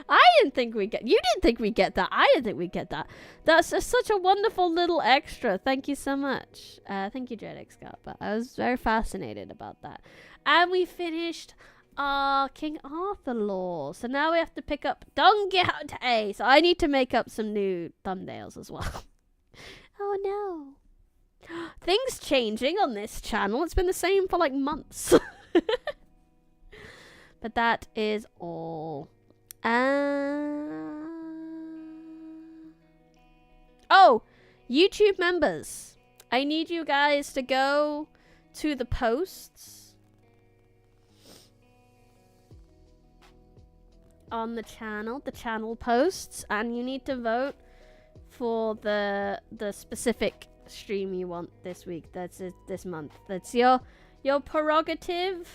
I didn't think we'd get, you didn't think we'd get that, I didn't think we'd get that. That's such a wonderful little extra. Thank you so much. Thank you, Dreadix Scott, but I was very fascinated about that. And we finished our King Arthur lore, so now we have to pick up Don Quixote, so I need to make up some new thumbnails as well. Oh no. Things changing on this channel, it's been the same for like months. But that is all. Oh, YouTube members. I need you guys to go to the posts on the channel posts, and you need to vote for the specific stream you want this week. That's it, this month. That's your prerogative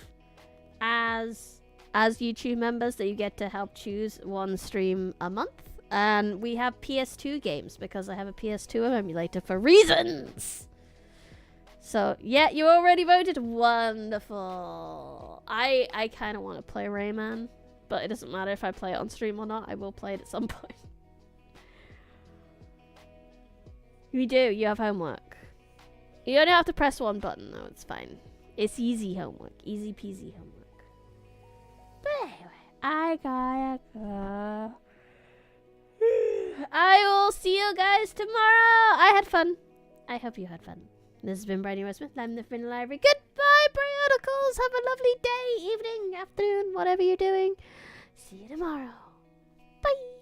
as YouTube members, that you get to help choose one stream a month. And we have PS2 games because I have a PS2 emulator for reasons. So yeah, you already voted. Wonderful. I kind of want to play Rayman, but it doesn't matter if I play it on stream or not. I will play it at some point. You do. You have homework. You only have to press one button, though. It's fine. It's easy homework. Easy peasy homework. But anyway, I gotta go. I will see you guys tomorrow. I had fun. I hope you had fun. This has been Briny Smith. I'm the Fin Library. Goodbye, periodicals. Have a lovely day, evening, afternoon, whatever you're doing. See you tomorrow. Bye.